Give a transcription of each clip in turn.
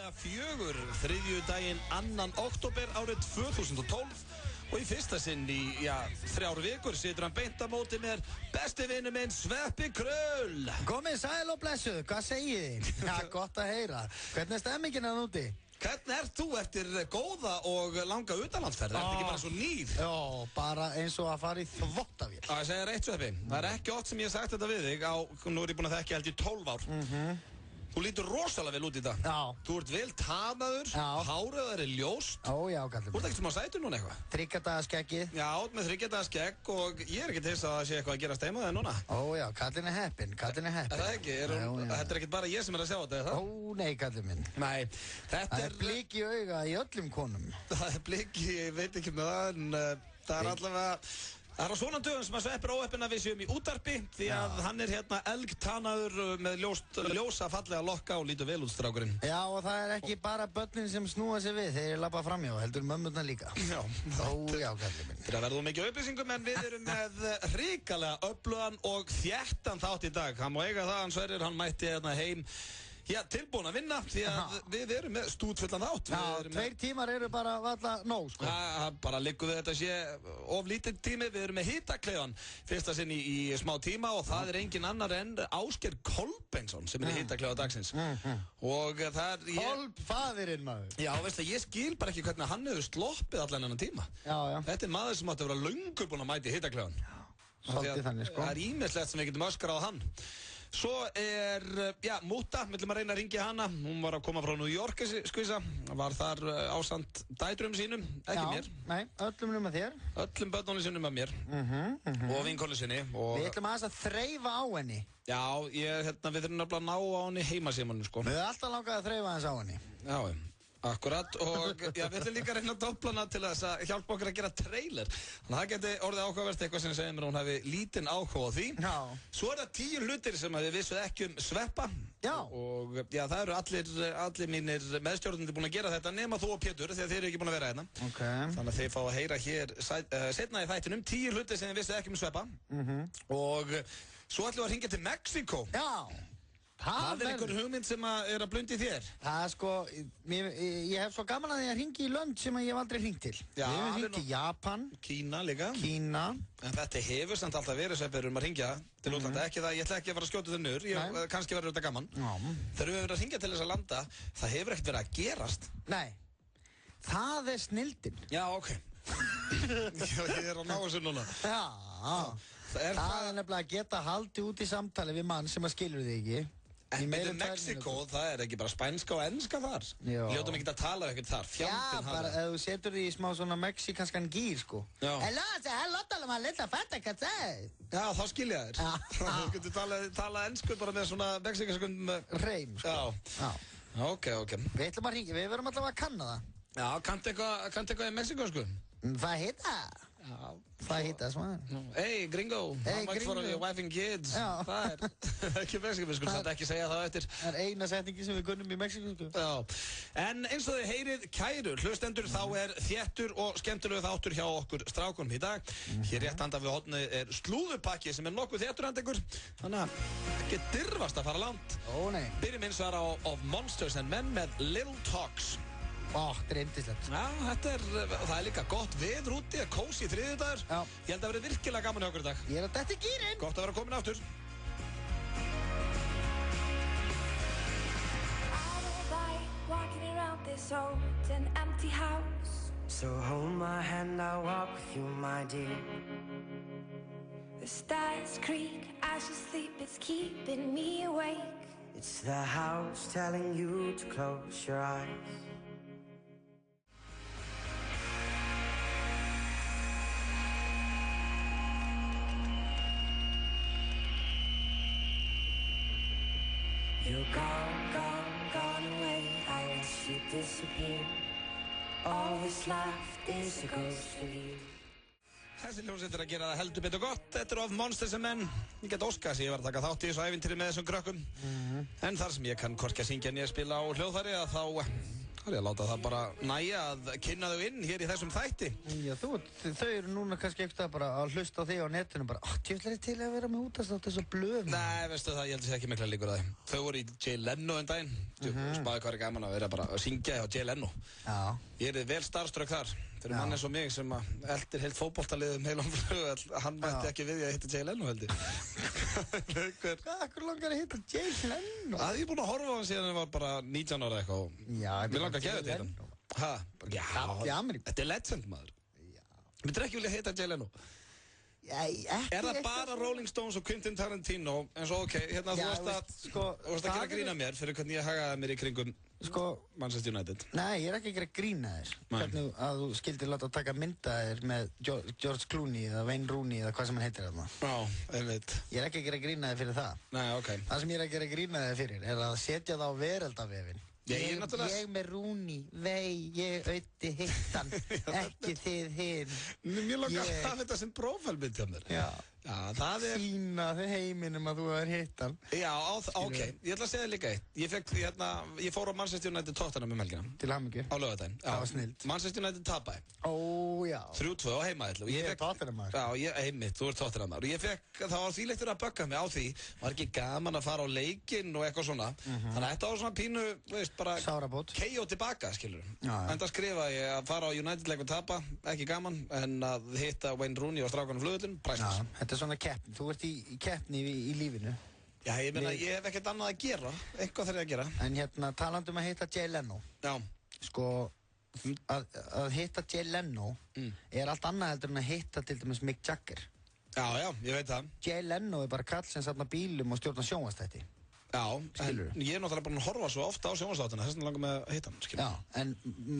Nákvæmlega 4, þriðjudaginn 2. október árið 2012 og í fyrsta sinn í 3 vikur situr hann beint á móti mér besti vinur minn Sveppi Krull. Komið sæl og blessuð, hvað segið þið? Já, gott að heyra. Hvernig er stemmingin að núti? Hvernig ert þú eftir góða og langa utanlandsferð? Er þetta ekki bara svo nýr? Já, bara eins og að fara í þvottavél. Ég segja reitt Sveppi, það er ekki oft sem ég hef sagt þetta við þig nú er ég búin að þekka held í 12 ár. Þú lítur rosalega vel út í dag. Já. Þú ert vel tanaður, hárið er ljóst. Ó, já, kallum. Þú ert ekkert sem á sætu núna eitthvað? 3 daga skeggið. Já, með 3 daga skegg og ég er ekkert hissa að það sé eitthvað að gerast heima þegar núna. Ó, já, kallin er heppin. Er það ekki? Þetta er ekkert bara ég sem er að sjá þetta, eða? Ó, nei, kallin minn. Nei, þetta er blik í auga í öllum konum. Það er blik í, ég veit ekki með það, en það er allavega... Það er á svona dögum sem að Sveppir óheppinn að við séum í útvarpi því að hann er hérna elgtanaður með ljósa fallega lokka og lítur vel út strákurinn. Já, og það er ekki bara börnin sem snúa sig við þegar ég labba framjá, heldur mömmurna líka. Já. Ó, já, kallið minn. Þegar verðum mikið upplýsingum en við erum með hrikalega öflugan og þéttan þátt í dag. Hann má eiga það, hann Sverrir, hann mætti hérna heim. Já, tilbúin að vinna því að við erum með stútfullan þátt. Já, 2 tímar eru bara valla nóg, sko. Já, bara liggum við þetta sé of lítið tími. Við erum með hitakleifan fyrsta sinn í smá tíma og það er engin annar en Ásgeir Kolbeinsson sem er í hitakleifa dagsins. Og það er... Kolbfaðirinn maður. Já, veistu, ég skil bara ekki hvernig hann hefur sloppið allan enn tíma. Já, já. Þetta er maður sem átti að vera löngu búin að mæti hitakleifan. Svolítið þannig, sko. Það er ýmislegt sem við getum öskrað á hann. Svo er, Múta, við ætlum að reyna að ringja hana. Hún var að koma frá New York, skvísa. Var þar ásamt dætrum sínum, ekki mér. Nei, öllum nema þér. Öllum börnunum sínum að mér. Og vinkonu sinni. Við ætlum aðeins að þreifa á henni. Já, við þurfum að ná á henni heimasímanum, sko. Við höfum alltaf langað að þreifa aðeins á henni. Já, akkurat, og við ætlum líka að reyna að doppla hana til þess að hjálpa okkur að gera trailer. Þannig að það geti orðið áhugavert eitthvað sem segir mér að hún hafi lítinn áhuga á því. Já. Svo er það 10 hlutir sem þið vissuð ekki Sveppa. Já. Og það eru allir mínir meðstjórnandi búin að gera þetta nema þú og Pétur því að þeir eru ekki búin að vera hérna. Ok. Þannig að þeir fá að heyra hér seinna í þættinum 10 hlutir sem þið vissuð ekki Sveppa. Og svo ætlum við að hringja til Mexíkó. Já. Það er einhver hugmynd sem er að blundi þér? Það er sko, ég hef svo gaman að ég hringi í lönd sem ég hef aldrei hringt til. Já, við hefum hringt í Japan. Kína líka. Kína. En þetta hefur samt alltaf verið Sveppir að hringja til útlanda, ekki það, ég ætla ekki að fara að skjóta þau niður, kannski verður þetta gaman. Þegar við verðum að hringja til þess að landa, það hefur ekkert verið að gerast. Nei, það er snilldin. Já, ok. Ég er að ná þessu núna. Já, það er nefnilega að geta haldið út í samtali við mann sem að skilur þig ekki. En með Mexíkó, það er ekki bara spænska og enska þar. Ljótum ekki að tala um ekkert þar. Fjandinn bara ef þú setur því í smá svona mexikanskan gír, sko. Hello, tala maður lilla fætta, hvað það er? Já, þá skilja þér. Þú getur tala ensku bara með svona mexikanskum... Reym, sko. Já. Ok. Við ætlum að hringja, við verum alltaf að kanna það. Já, kanntu eitthvað í Mexíkó, sko? Hvað heita það? Hvað heita það svona? Hey, gringo, how much for your wife and kids? Það er ekki Mexíkó, við skulum samt ekki segja það eftir. Það er eina setningi sem við kunnum í Mexíkó, sko. Já, en eins og þið heyrið kæru hlustendur, þá er þéttur og skemmtilegu þáttur hjá okkur strákunum í dag. Hér rétt handan við hornið er slúðupakki sem er nokkuð þéttur handa ykkur. Þannig að ekki dirfast að fara langt. Ó, nei. Byrjum eins og Of Monsters and Men með Little Talks. Þetta er yndislegt. Já, það er líka gott veður úti, kósí þriðjudagur. Já. Ég held að verði virkilega gaman hjá okkur í dag. Ég er að detta í gírinn. Gott að vera komin aftur. Walking around this old and empty house. So hold my hand, I'll walk with you, my dear. The stars creak as you sleep, it's keeping me awake. It's the house telling you to close your eyes. You're gone away, I watch you disappear. All that's left is a ghost of you. Þessi hljómsveit að gera það heldur betur gott. Þetta Of Monsters and Men. Ég get óskað að ég var að taka þátt í þessu ævintýri með þessum krökkum. En þar sem ég kann hvorki að syngja né spila á hljóðfæri þá Það er að láta það bara næja að kynna þau inn hér í þessum þætti. Já, þau eru núna kannski eitthvað bara að hlusta á þig á netinu bara djöfull er til að vera með útvarpsþátt þessu blöð. Nei, veistu það, ég held að það sé ekki mikla líkur að þeim. Þau voru í Jay Leno en daginn. Spáði hvað er gaman að vera bara að syngja hjá Jay Leno. Já. Ég er vel starfströkk þar. Fyrir mann eins og mig sem eldir heilt fótboltaliðum heilan flugvöll. Hann mætti ekki við að hitta Jay Leno held ég. Hvað langar að hitta Jay Leno? Ég er búinn að horfa á hann síðan hann var bara 19 ára eitthvað. Já, mér langar að gefa þetta hitt hann. Já, þetta er legend maður. Myndir ekki vilja hitta Jay Leno? Er það bara Rolling Stones og Quentin Tarantino eins og hérna þú varst að gera grína mér fyrir hvernig ég hagaði mér í kringum Manchester United. Nei, ég er ekki að gera grína þér. Hvernig að þú skildir láta að taka mynda þér með George Clooney eða Wayne Rooney eða hvað sem hann heitir þarna. Já, einmitt. Ég er ekki að gera grína þér fyrir það. Nei, ok. Það sem ég er að gera grína þér fyrir er að setja það á veraldavefinn. Ég með Rooney, ég auðviti hittan, ekki þið hinn. Mér langar að hafa þetta sem prófælmynd hjá mér. Já, það er... Sýna þið heiminum að þú er hittan. Já, ok, ég ætla að segja þér líka eitt. Ég fór á Manchester United Tottenham helgina. Til hamingju. Á laugardaginn. Það var snillt. Manchester United tapaði. Ó, já. 3-2 á heimaðillu. Ég er Tottenham-maður. Já, einmitt, þú ert Tottenham-maður. Það var þvílegt að bögga mig á því. Var ekki gaman að fara á leikinn og eitthvað svona. Þannig að þetta var svona pínu, veist, bara sárabót. K.O. tilbaka, skilur. Enda skrifaði ég að fara á United-leik og tapa, ekki gaman, en að hitta Wayne Rooney og strákanum flugvöllin, præstis. Þetta er svona keppni, þú ert í keppni í lífinu. Já, ég meina, ég hef ekkert annað að gera, eitthvað þarf ég að gera. En hérna, talandi að hitta Jay Leno. Já. Sko, að hitta Jay Leno er allt annað heldur en að hitta til dæmis Mick Jagger. Já, ég veit það. Jay Leno er bara kall sem safna bílum og stjórna sjónvarpsþætti. Já, en ég er náttúrulega bara að horfa svo ofta á sjónvarpsþáttina, þess vegna langar mig að hitta hann, skilur. Já, en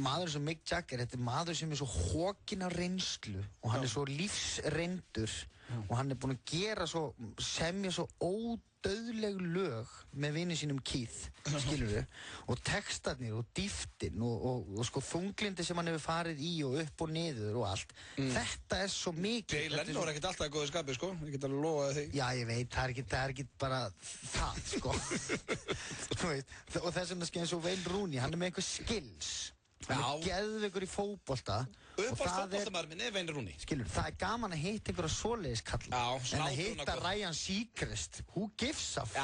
maður sem Mick Jagger, þetta er maður sem er svo hokinn af reynslu og hann er svo lífsreyndur og hann er búinn að semja svo ódauðleg lög með vini sínum Keith, skilurðu, og textarnir og dýftin og sko þunglindi sem hann hefur farið í og upp og niður og allt. Þetta er svo mikið. Jay Leno er ekkert alltaf í góðu skapi, sko. Ég get alveg lofaði því. Já, ég veit, það er ekki bara það, sko. Þú veist, og þess vegna skil eins og Wayne Rooney, hann er með einhver skills. Hann er geðveikur í fótbolta. Uppáhaldsfótboltamaður minn er Wayne Rooney. Skilur, það er gaman að hitta einhverja svoleiðis kalla. En að hitta Ryan Seacrest, who gives a fuck?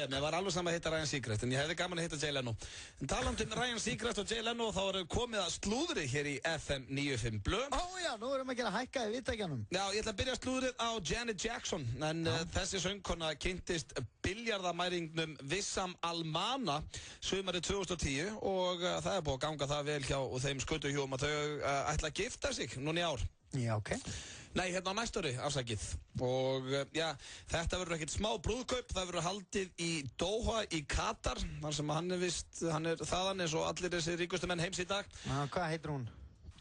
Já, mér var alveg saman að hitta Ryan Seacrest, en ég hefði gaman að hitta Jay Leno. En talandi um Ryan Seacrest og Jay Leno, þá erum við komið að slúðri hér í FM 95 Blöð. Já, nú erum við að gera hækka í viðtækjanum. Já, ég ætla að byrja slúðrið á Janet Jackson, en þessi söngkona kynntist biljarðamæringnum Wissam Almana sumarið 2010 og það er búið að ganga það vel hjá þeim skötuhjóm að þau ætla að gifta sig núna í ár. Já, ok. Nei, hérna á næsta ári, afsakið. Og já, þetta verður ekkert smá brúðkaup, það verður haldið í Doha í Katar, þar sem hann er þaðan eins og allir þessi ríkustu menn heims í dag. Hvað heitir hún?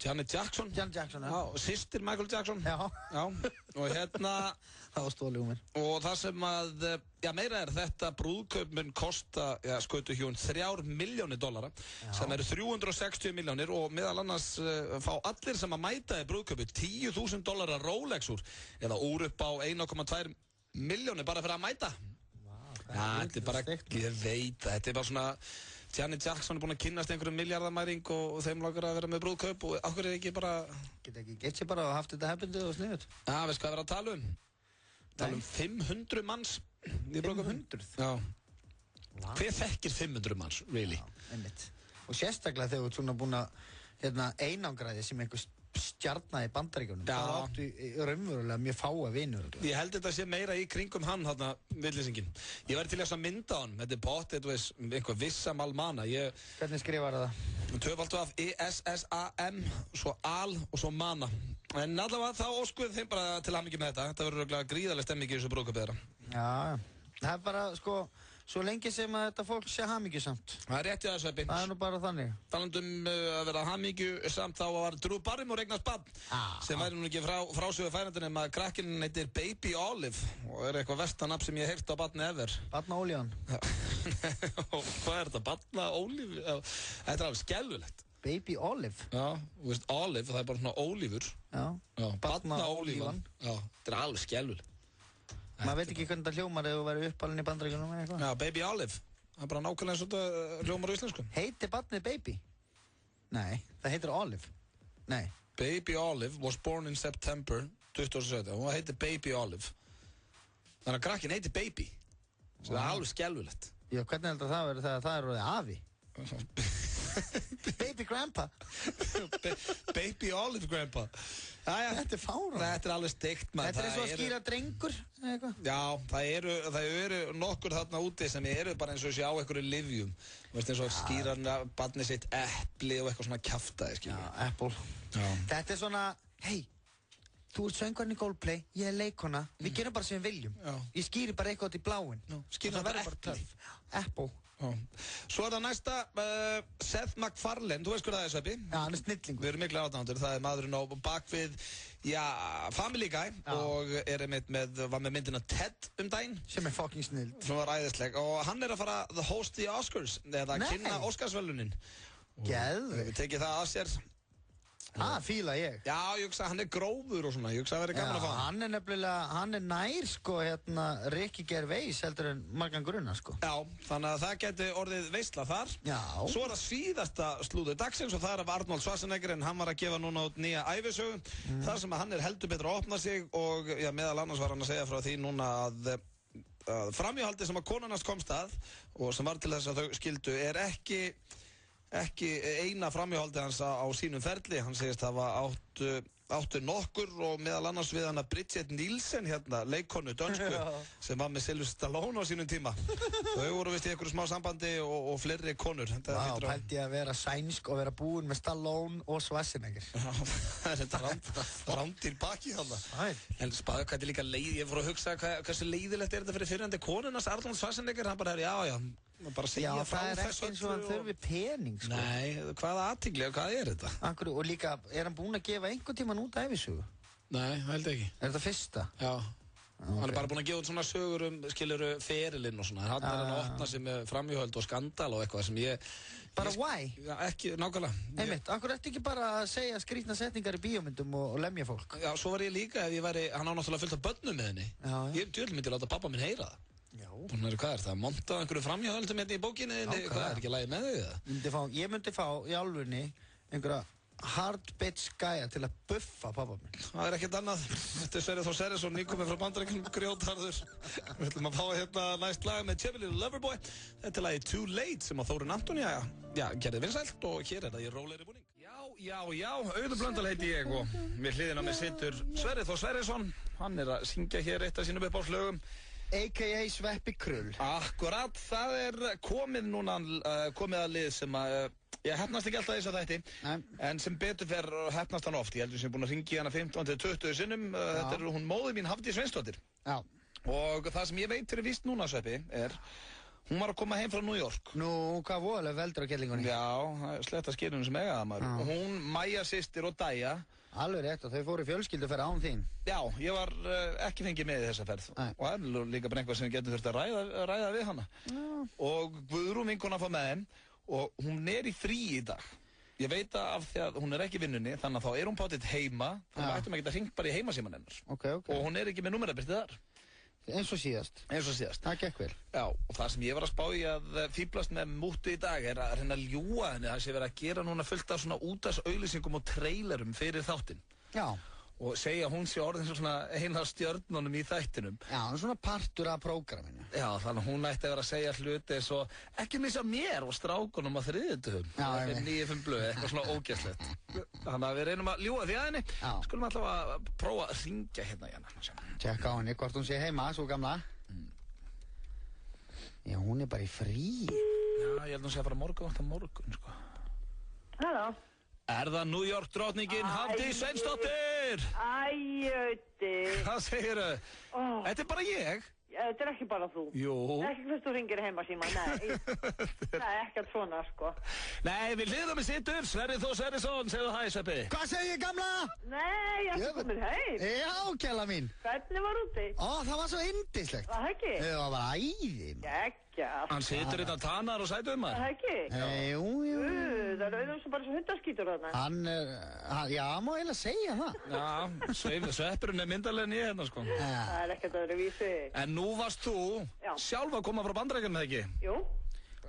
Janet Jackson. Janet Jackson, já. Og systir Michael Jackson. Já. Og hérna... Það var stólið mér. Og það sem að, meira er þetta brúðkaup mun kosta, skötuhjón, $3 milljónir, sem eru 360 milljónir og meðal annars fá allir sem að mæta í brúðkaupi $10,000 Rolex-úr eða úr upp á 1,2 milljónir bara fyrir að mæta. Já, þetta er bara, ég veit, þetta er bara svona... Janet Jackson er búinn að kynnast einhverjum miljardamæring og þeim langar að vera með brúðkaup og okkur er ekki bara... Geta ekki gett sér bara og haft þetta hefbundið og sniðut? Já, veist hvað við erum að tala um? Tala um 500 manns í brúðkaupum. 500? Já. Wow. Hver þekkir 500 manns, really? Já, einmitt. Og sérstaklega þegar þú ert svona búinn að einangraði sem einhver stjarnar í Bandaríkjunum. Það áttu raunverulega mjög fáa vinur. Ég held þetta sé meira í kringum hann, þarna, villýsingin. Ég væri til að mynda hann. Þetta er pottet, einhver Wissam Almana. Hvernig skrifar það? Tvöfaldur af E-S-S-A-M, svo Al og svo Mana. En allavega þá óskuðu þeim bara til hamingju með þetta. Þetta verður örugglega gríðarleg stemming í þessu brúðkaupi þeirra. Já, það er bara, sko... Svo lengi sem að þetta fólk sé hamingjusamt. Það er rétt í þessu eppi. Það er nú bara þannig. Talandum að vera hamingjusamt þá var Drew Barrymore eignast barn sem væri nú ekki frásögu færandinn en að krakkinn heitir Baby Olive og er eitthvað versta nafn sem ég hef heyrt á barni ever. Barna Ólívan. Og hvað er þetta? Barna Ólíf? Þetta er alveg skelfilegt. Baby Olive? Já, þú veist Olive, það er bara svona ólífur. Já. Barna Ólívan. Já, þetta er alveg skelfilegt. Maður veit ekki hvernig það hljómar ef þú væri uppalinn í Bandaríkjunum eða eitthvað. Já, Baby Olive. Það er bara nákvæmlega eins og þetta hljómar á íslensku. Heitir barnið Baby? Nei, það heitir Olive. Nei. Baby Olive was born in September 2017. Hún heitir Baby Olive. Þannig að krakkin heitir Baby. Það er alveg skelfilegt. Já, hvernig heldur það verið þegar það orðið afi? Baby Grandpa. Baby Olive Grandpa. Þetta fáránlegt. Þetta alveg steikt, maður. Þetta svo að skýra drengur, eða eitthvað? Já, það eru nokkur þarna úti sem eru bara eins og sjá einhverju lyfjum. Þú veist, eins og skýra barnið sitt epli og eitthvað svona kjaftaði, skiljum. Já, Apple. Já. Þetta svona, hei, þú ert söngvarinn í Coldplay, ég leikona, við gerum bara sem við viljum. Já. Ég skýri bara eitthvað út í bláinn. Skýri það bara epli. Apple. Svo það næsta, Seth MacFarlane, þú veist hvað það Sveppi? Já, hann snillingur. Við erum miklu aðdáendur, það maðurinn á bakvið, Family Guy og var með myndina Ted daginn. Sem fucking snild. Sem var æðisleg og hann að fara að host the Oscars, eða kynna Óskarsverðlaunin. Geðveikt. Við tekið það að sér. Fíla ég. Já, ég hugsa hann grófur og svona, ég hugsa að verði gaman að fá hann. Hann nær sko Ricky Gervais heldur en margan grunna sko. Já, þannig að það geti orðið veisla þar. Já. Svo það síðasta slúður dagsins og það af Arnold Schwarzenegger en hann var að gefa núna út nýja ævisögu. Þar sem að hann heldur betur að opna sig og meðal annars var hann að segja frá því núna að framhjáhaldið sem að konan hans komst að og sem var til þess að þau skildu ekki eina framhjáhaldið hans á sínum ferli. Hann segist hafa áttu nokkur og meðal annars við hana Bridget Nielsen leikonu dönsku sem var með Sylvester Stallone á sínum tíma. Þau voru vist í einhverju smá sambandi og fleiri konur. Pældi að vera sænsk og vera búin með Stallone og Schwarzenegger. Það er þetta rándýr baki þarna. En spáðu hvað þetta líka leið, ég fór að hugsa hversu leiðilegt þetta fyrir fyrrandi konunars Arnold Schwarzenegger, hann bara bara segja frá það þessu ekki eins og hann þurfi pening sko. Nei, hvaða athygli og hvað er þetta? Og líka, er hann búinn að gefa einhvern tímann út ævisögu? Nei, held ekki. Er þetta fyrsta? Já, hann er bara búinn að gefa út svona sögur skiluru ferilinn og svona. Hann er hann að opna sig með framhjáhöld og skandal og eitthvað sem why? Já, ekki, nákvæmlega. Einmitt, akkur ertu ekki bara að segja skrýtna setningar í bíómyndum og lemja fólk? Já, svo var ég líka ef ég væri, hann á náttúrulega fullt af börnum með henni. Ég myndi láta pappa minn heyra það. Já. Hvað er það? Monta einhverju framhjáhöldum í bókinni? Hvað er ekki lagið með þau það? Ég myndi fá í alvörni einhverja hard bitch gæja til að buffa pappa minn. Það er ekkert annað. Þetta er Sverrir Þór Sverrisson, nýkominn frá Bandaríkjunum, grjótharður. Við ætlum að fá næst lag með Chevy Little Loverboy. Þetta er lagið Too Late sem að Þórunn Antonía gerði vinsælt og hér er það í rólegri búning. Já, Auður Blöndal heiti ég og við hliðina mér situr Sverrir Þór Sverrisson. Hann er að syngja hér eitt af sínum uppáhaldslögum. A.k.a. Sveppi Krull. Akkurat, það er komið að lið sem að ég hefnast ekki alltaf þess að þætti en sem betur fer hefnast hann oft. Ég heldur sem ég er búinn að hringja hana 15-20 sinnum. Þetta er hún móðir mín Hafdís Sveinsdóttir. Já. Og það sem ég veit fyrir víst núna, Sveppi, er hún var að koma heim frá New York. Nú, hvað voðalega veldur á kellingunni? Já, sletta skilunum sem eiga það maður. Og hún, Maja systir og Dæja. Alveg rétt og þau fóru fjölskyldu fyrir án þín. Já, ég var ekki fengið með í þessa ferð. Og það er líka bara einhvað sem við getum þurft að ræða við hana. Og Guðrún vinkona fór með þeim og hún er í frí í dag. Ég veit að af því að hún er ekki í vinnunni, þannig að þá er hún pátitt heima. Þannig að við ættum að geta hringt bara í heimasíman hennar. Okay. Og hún er ekki með númerabirtið þar. Eins og síðast. Það gekk vel. Já, og það sem ég var að spá í að fíblast með múttu í dag er að reyna að ljúga henni. Það sé verið að gera núna fullt af svona útvarpsauglýsingum og trailerum fyrir þáttinn. Já. Og segja að hún sé orðin svona eina af stjörnunum í þættinum. Já, hún er svona partur af prógraminu. Já, þannig að hún ætti að vera að segja hluti eins og ekki missa mér og strákunum á þriðjudögum. Já, 9-5 blöð, eitthvað svona ógeðslegt. Þannig að við reynum að ljúga því að henni. Skulum alltaf að prófa að hringja hérna í hana. Tjekka á henni hvort hún sé heima, svo gamla. Já, hún er bara í frí. Já, ég held hún sé að fara morgun, sko. Halló. Er það New York drottningin Hafdís Sveinsdóttir? Æjöti. Hvað segirðu? Þetta er bara ég. Þetta er ekki bara þú. Jú. Ekki fyrst þú ringir heima síma, nei. Það er ekkert svona, sko. Nei, við hliðum við situr, Sverrir Þór Sverrisson, segðu hæ, Sveppi. Hvað segir gamla? Nei, ég er komin heim. Já, kjalla mín. Hvernig var úti? Það var svo yndislegt. Það ekki? Það var bara æðin. Ekki. Hann situr hérna tannar og sætum maður. Það ekki? Jú. Það er auðvitað sem bara svo hundaskítur þarna. Já, má eiginlega segja það. Já, Sveppurinn er myndarlegin ég hérna, sko. Það er ekkert öðru vísi. En nú varst þú sjálf að koma frá Bandaríkjunum, eða ekki? Jú.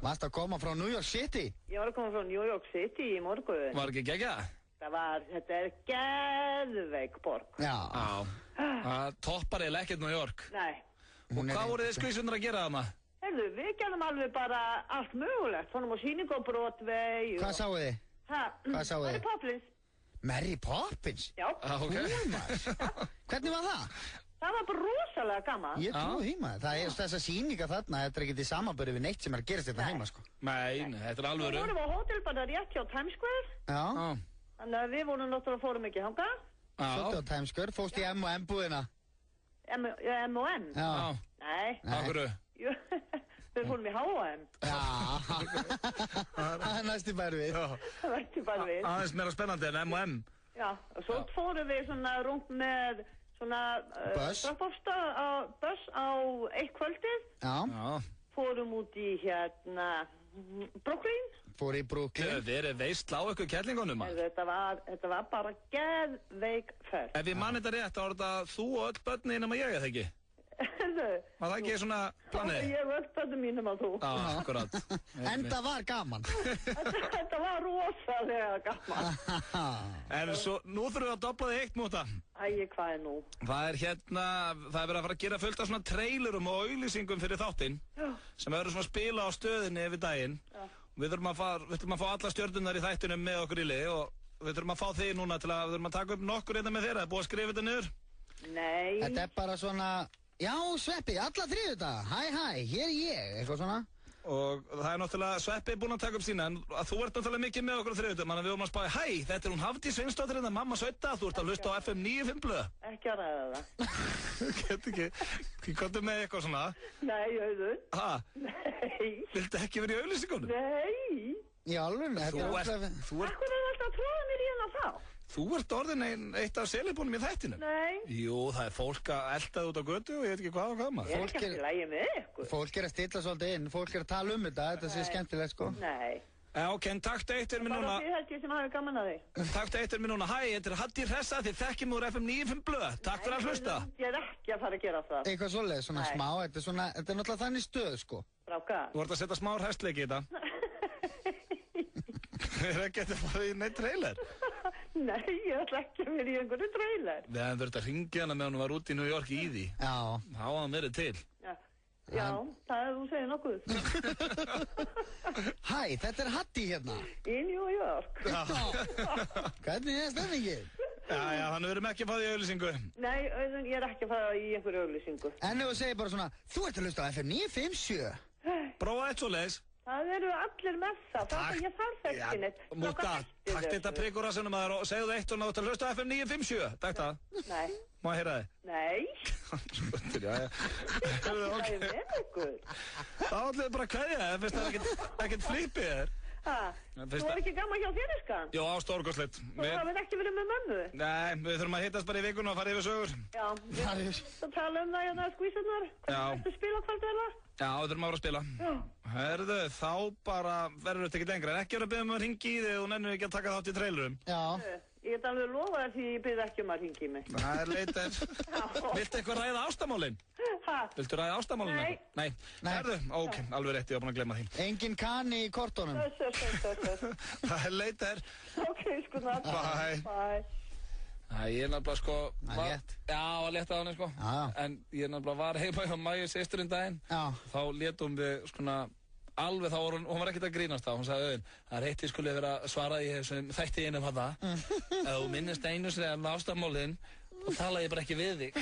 Varstu að koma frá New York City? Ég var að koma frá New York City í morgun. Var ekki geggjað? Þetta er geðveik borg. Já. Það toppar eiginlega ekkert New York. Nei. Og hvað voru þið skvísunar að gera þarna? Heyrðu, við gerðum alveg bara allt mögulegt. Fórum á sýningu á Broadway. Hvað sáu þið? Hvað sáu þið? Mary Poppins. Mary Poppins? Já. Hvernig var það? Það var bara rosalega gaman. Ég trúi því maður. Það er þessa sýninga þarna, þetta er ekki til samanburði við neitt sem er að gerast þetta heima, sko. Nei, þetta er alvöru. Við vorum á hótel bara rétt hjá Times Square. Já. Þannig að við vorum náttúrulega fórum ekki þangað. Svolítið á Times Square, fórst í M&M búðina. M&M? Já. Nei. Akkurru? Við fórum í H&M. Já. Það er næstu bæri við. Næstu bæri við. Aðeins meira spennandi en M&M. Já, og svo fórum við svona rúmt með svona buss á eitt kvöldið. Já. Fórum út í Brooklyn. Fór í Brooklyn. Þið eru veistla á ykkur kellingunum. Þetta var bara geðveik ferð. Ef ég man þetta rétt, þá er þetta þú og öll börni nema ég, eða ekki? Var það ekki svona planið? Ég og öll börni mínum að þú. Já, akkurat. En það var gaman. Þetta var rosalega gaman. En svo, nú þurfum við að dobla þig eitt múta. Æi, hvað er nú? Það er verið að fara að gera fullt af svona trailerum og auglýsingum fyrir þáttinn. Sem verður svona að spila á stöðinni yfir daginn. Við þurfum að fá alla stjörnunar í þættinum með okkur í lið og við þurfum að fá þig núna til að við þurfum að taka upp nokkur hérna með þeirra. Það er búið að skrifa þetta niður? Nei. Þetta er bara svona, já Sveppi, alla þriðjudaga, hæ, hér er ég, eitthvað svona. Og það er náttúrulega, Sveppi er búinn að taka upp sína, en þú ert náttúrulega mikið með okkur á þriðjudaginn, þannig að við vorum að spá, hæ, þetta er hún Hafdís Sveinsdóttir hérna, mamma Sveita, þú ert að hlusta á FM 95 blöð. Ekki að ræða það. Get ekki komdu með eitthvað svona. Nei, auðvitað. Ha? Nei. Viltu ekki verið í auglýsingunum? Nei. Í alveg, þetta er ótrúlega. Akkur er alltaf að tróða mér í hérna þá? Þú ert orðin eitt af selibúnum í þættinum. Nei. Jú, það er fólk að eldaði út á götu og ég veit ekki hvað og hvað maður. Ég er ekki að lægja með ykkur. Fólk er að stilla svolítið inn, fólk er að tala um þetta sé skemmtilegt, sko. Nei. Já, ok, en taktu eitt er mér núna. Bara þið held ég sem hafi gaman að því. Taktu eitt er mér núna. Hæ, þetta er Hatti Hressa, þið þekkjum úr FM 95 blöð. Takk fyrir að hlusta. Ég er ekki að fara að gera það. Eitthvað svoleiðis, svona smá, þetta er náttúrulega þannig stöð, sko. Strákar. Þú ert að setja smá hræstleiki í þetta. Er ekki að fara í neitt trailer? Nei, ég ætla ekki að vera í einhverju trailer. Nei, en þú ert að ringja hana með hún var út í New York í því. Já. Þá var hann verið til. Já, það er þú segir nokkuð. Hæ, þetta er Hatti hérna. Í New York. Hvernig er stemmingin? Já, þannig verðum ekki að fá því auglýsingu. Nei, Auðun, ég er ekki að fara í einhverju auglýsingu. En ef þú segir bara svona, þú ert að hlusta á FM 957. Prófa eitt svo leiðis. Það eru allir með það, það er ég þarf ekki neitt. Múta, takk þetta prikurasunum að og segðu eitt og náðu til að hlusta á FM 957. Takk það. Nei. Má að heyra þið? Nei. Skotir, já. Það er með ykkur. Þá ætlum við bara að kveðja þér, finnst það ekkert flipið þér? Þú var ekki gaman hjá þér, Iskan? Jó, á stórgóðsleitt. Þú hafði ekki verið með mömmu? Nei, við þurfum að hittast bara í vikuna og fara yfir sögur. Já, þú tala um það hérna skvísunar. Hvernig ertu spila kvöld eða? Já, við þurfum að vera að spila. Herðu, þá bara verður þetta ekki lengra. En ekki verið að byrja um að ringi í þig og nennum ekki að taka þátt í trailerum. Já. Ég get alveg lofa þér því ég byrði ekki um að ringi í mig. Það er leitt Viltu eitthvað ræða ástamálin? Viltu ræða ástamálin? Nei. Herðu, ok, alveg rétt, ég var búin að glemma því. Engin kanni í kortunum. Það er leitt Ok, sko nátt. Bye. Ég er nefnilega sko létt. Já, að létta á henni sko. En ég nefnilega var heima hjá Mæju systurinn daginn. Þá létum við svona alveg þá var hún var ekkert að grínast þá. Hún sagði Auðun, það er eitt ég skulle vera að svara í þessum þætti einum þarna. Ef þú minnist einu sem ástamálin þá tala ég bara ekki við þig.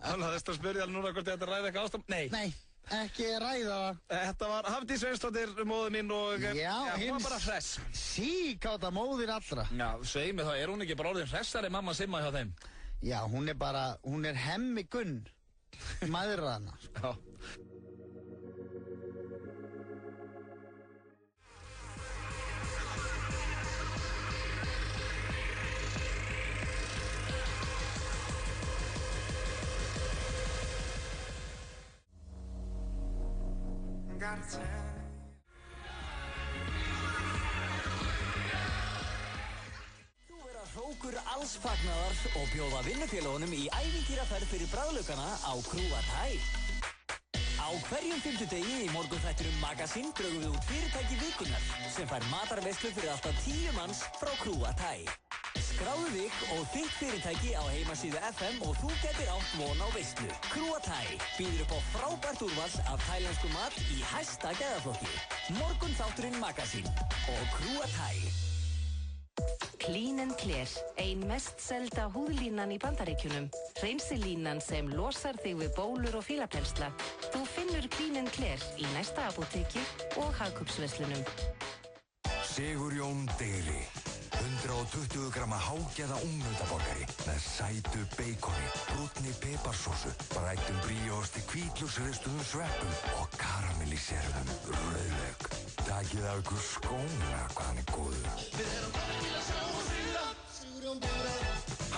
Þannig að þess að spyrja alveg núna hvort þetta ræði eitthvað ástamálin. Nei, ekki ræða það. Þetta var Hafdís Sveinsdóttir, móðir mín og hún var bara hress. Síkáta móðir allra. Já, segi mig þá, er hún ekki bara orðin hressari mamma Simma hjá þeim? Já, hún er hemmi gunn mæðraðana. Já. Þú vera hrókur alls fagnaðar og bjóða vinnufélagunum í ævintýraferð fyrir bragðlaukana á Krúat Hæ. Á hverjum fimmtudegi í morgunþættinum Magazine drögum við út fyrirtæki vikunnar sem fær matarveislu fyrir alltaf 10 manns frá Krúa Thai. Skráðu þig og þitt fyrirtæki á heimasíðu FM og þú getur átt von á veislu. Krúa Thai býður upp á frábært úrval af thailensku mat í hæsta gæðaflokki. Morgunþátturinn Magazine og Krúa Thai. Clean & Clear, ein mest selda húðlínan í Bandaríkjunum. Hreinsilínan sem losar þig við bólur og fílapensla. Þú finnur Clean & Clear í næsta apóteki og hagkaupsverslunum. Sigurjón Deli. 120 gramma hágæða ungnautaborgari með sætu beikoni, brúnni piparsósu, brættum bríóosti, hvítlauksristuðum sveppum og karamelliseruðum rauðlauk. Takið af ykkur skóna hvað hann góður. Við erum komin til að sjá og sigla, Sigurjón Deli.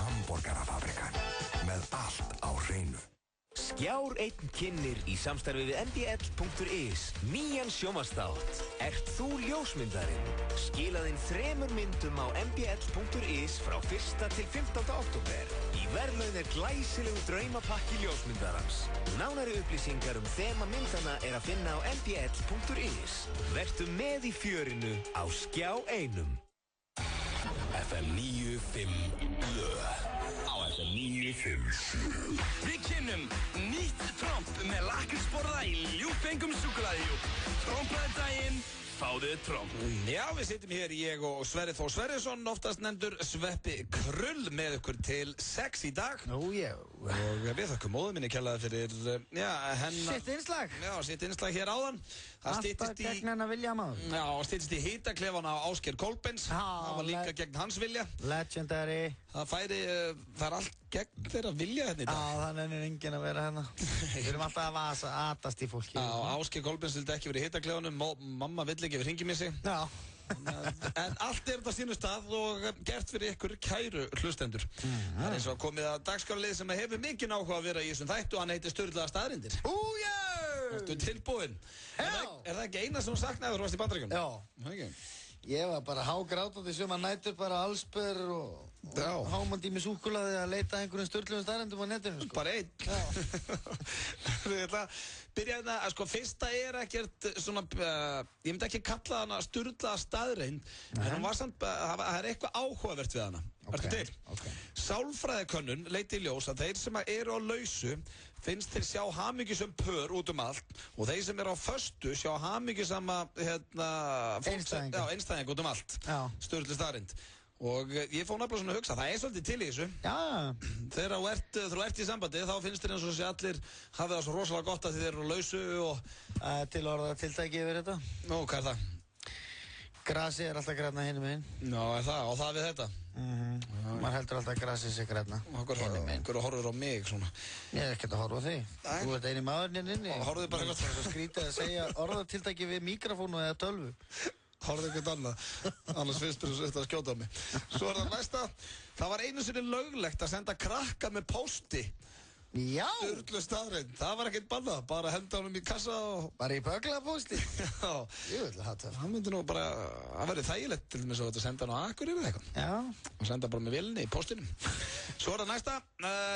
Hamborgarafabrikan, með allt á hreinu. Skjár 1 kynnir í samstarfi við mbl.is nýjan sjónvarpsþátt. Ert þú ljósmyndarinn? Skilað inn 3 myndum á mbl.is frá 1. til 15. október. Í verðlaun glæsilegu draumapakki ljósmyndarans. Nánari upplýsingar þema myndana að finna á mbl.is. Vertu með í fjörinu á Skjá 1. FM 95 blöð. Á FM 95. Við kynnum nýtt tromp með lakrísborða í ljúffengum súkkulaði. Trompaði daginn, fáðu tromp. Já, við sittum hér, ég og Sverrir Þór Sverrisson, oftast nefndur Sveppi Krull, með ykkur til 6 í dag. Já. Og við þakkum móður minni kjallaði fyrir, hennar... Sitt innslag. Já, sitt innslag hér áðan. Alltaf gegn hennar vilja maður. Já, styttist í hitaklefan á Ásgeir Kolbens. Það var líka gegn hans vilja. Legendary. Það er allt gegn þeirra vilja hérna í dag. Já, þannig er enginn að vera hérna. Við erum alltaf að atast í fólki. Já, Ásgeir Kolbens vildi ekki verið í hitaklefanum, mamma vill ekki við hringimissi. Já. En allt er þetta á sínu stað og gert fyrir ykkur kæru hlustendur. Það er eins og komið að dagskrárlið sem hefur mikinn áhuga að vera í þessum þættu, hann heitir Sturlaðar staðreyndir. Ertu tilbúinn? Er það ekki eina sem þú saknaði þegar þú varst í Bandaríkjunum? Já. Okay. Ég var bara hágrátandi suma nætur, bara allsber og hámandi í mig súkkulaði að leita einhverjum sturluðum staðreyndum á netinu, sko. Bara einn. Ég ætla að byrja hérna, sko, fyrsta er ekkert svona, ég myndi ekki kalla hana sturlaða staðreynd, en hún var samt, það er eitthvað áhugavert við hana. Ertu til? Okay. Sálfræðikönnun leiddi í ljós að þeir sem eru á lausu finnst þeir sjá hamingjusöm pör út allt og þeir sem eru á föstu sjá hamingjusama einstæðing út allt. Sturluð staðreynd. Og ég fór nefnilega svona að hugsa, það er svolítið til í þessu. Já. Þegar þú ert í sambandi, þá finnst þér eins og þessi allir hafi það svo rosalega gott að þið eru á lausu og... Til orða tiltæki yfir þetta. Nú, hvað er það? Grasi er alltaf grænna hinum meginn. Já, er það? Og það við þetta? Maður heldur alltaf að grasi sé grænna. Einhverju horfur á mig svona? Ég er ekkert að horfa á þig. Þú ert eini maðurinn inni. Horfðu bara eitthvað. Það er skrítið að segja orðatiltæki við mikrofónu eða tölvu. Horfðu eitthvað annað. Annars finnst þér þetta að skjóta á mig. Svo er það næsta. Það var einu sinni löglegt að senda krakka með pósti. Já! Sturluð staðreynd. Það var ekkert bannað. Bara henda honum í kassa og... Bara í böglapósti? Já. Ég vil hatt það. Það myndi nú bara... Það verið þægilegt til þess að þetta senda hann á Akureyri eða eitthvað. Já. Og senda bara með vélinni í póstinum. Svo er það næsta.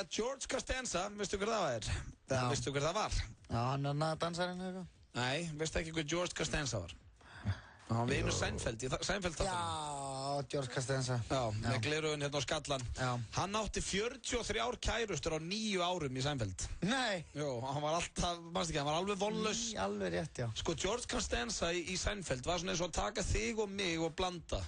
George Costanza, veistu hver það er? Já. Veistu hver það var? Já, hann er dansarinn eða eitthvað. Nei, veistu ekki hver George Costanza var? Hann vinur Seinfeld þáttunum. Já, George Costanza. Já, með gleraugun hérna á Skallan. Já. Hann átti 43 kærustur á 9 árum í Seinfeld. Nei. Jó, hann var alltaf, mannst ekki, hann var alveg vonlaus. Alveg rétt, já. Sko, George Costanza í Seinfeld var svona eins og að taka þig og mig og blanda.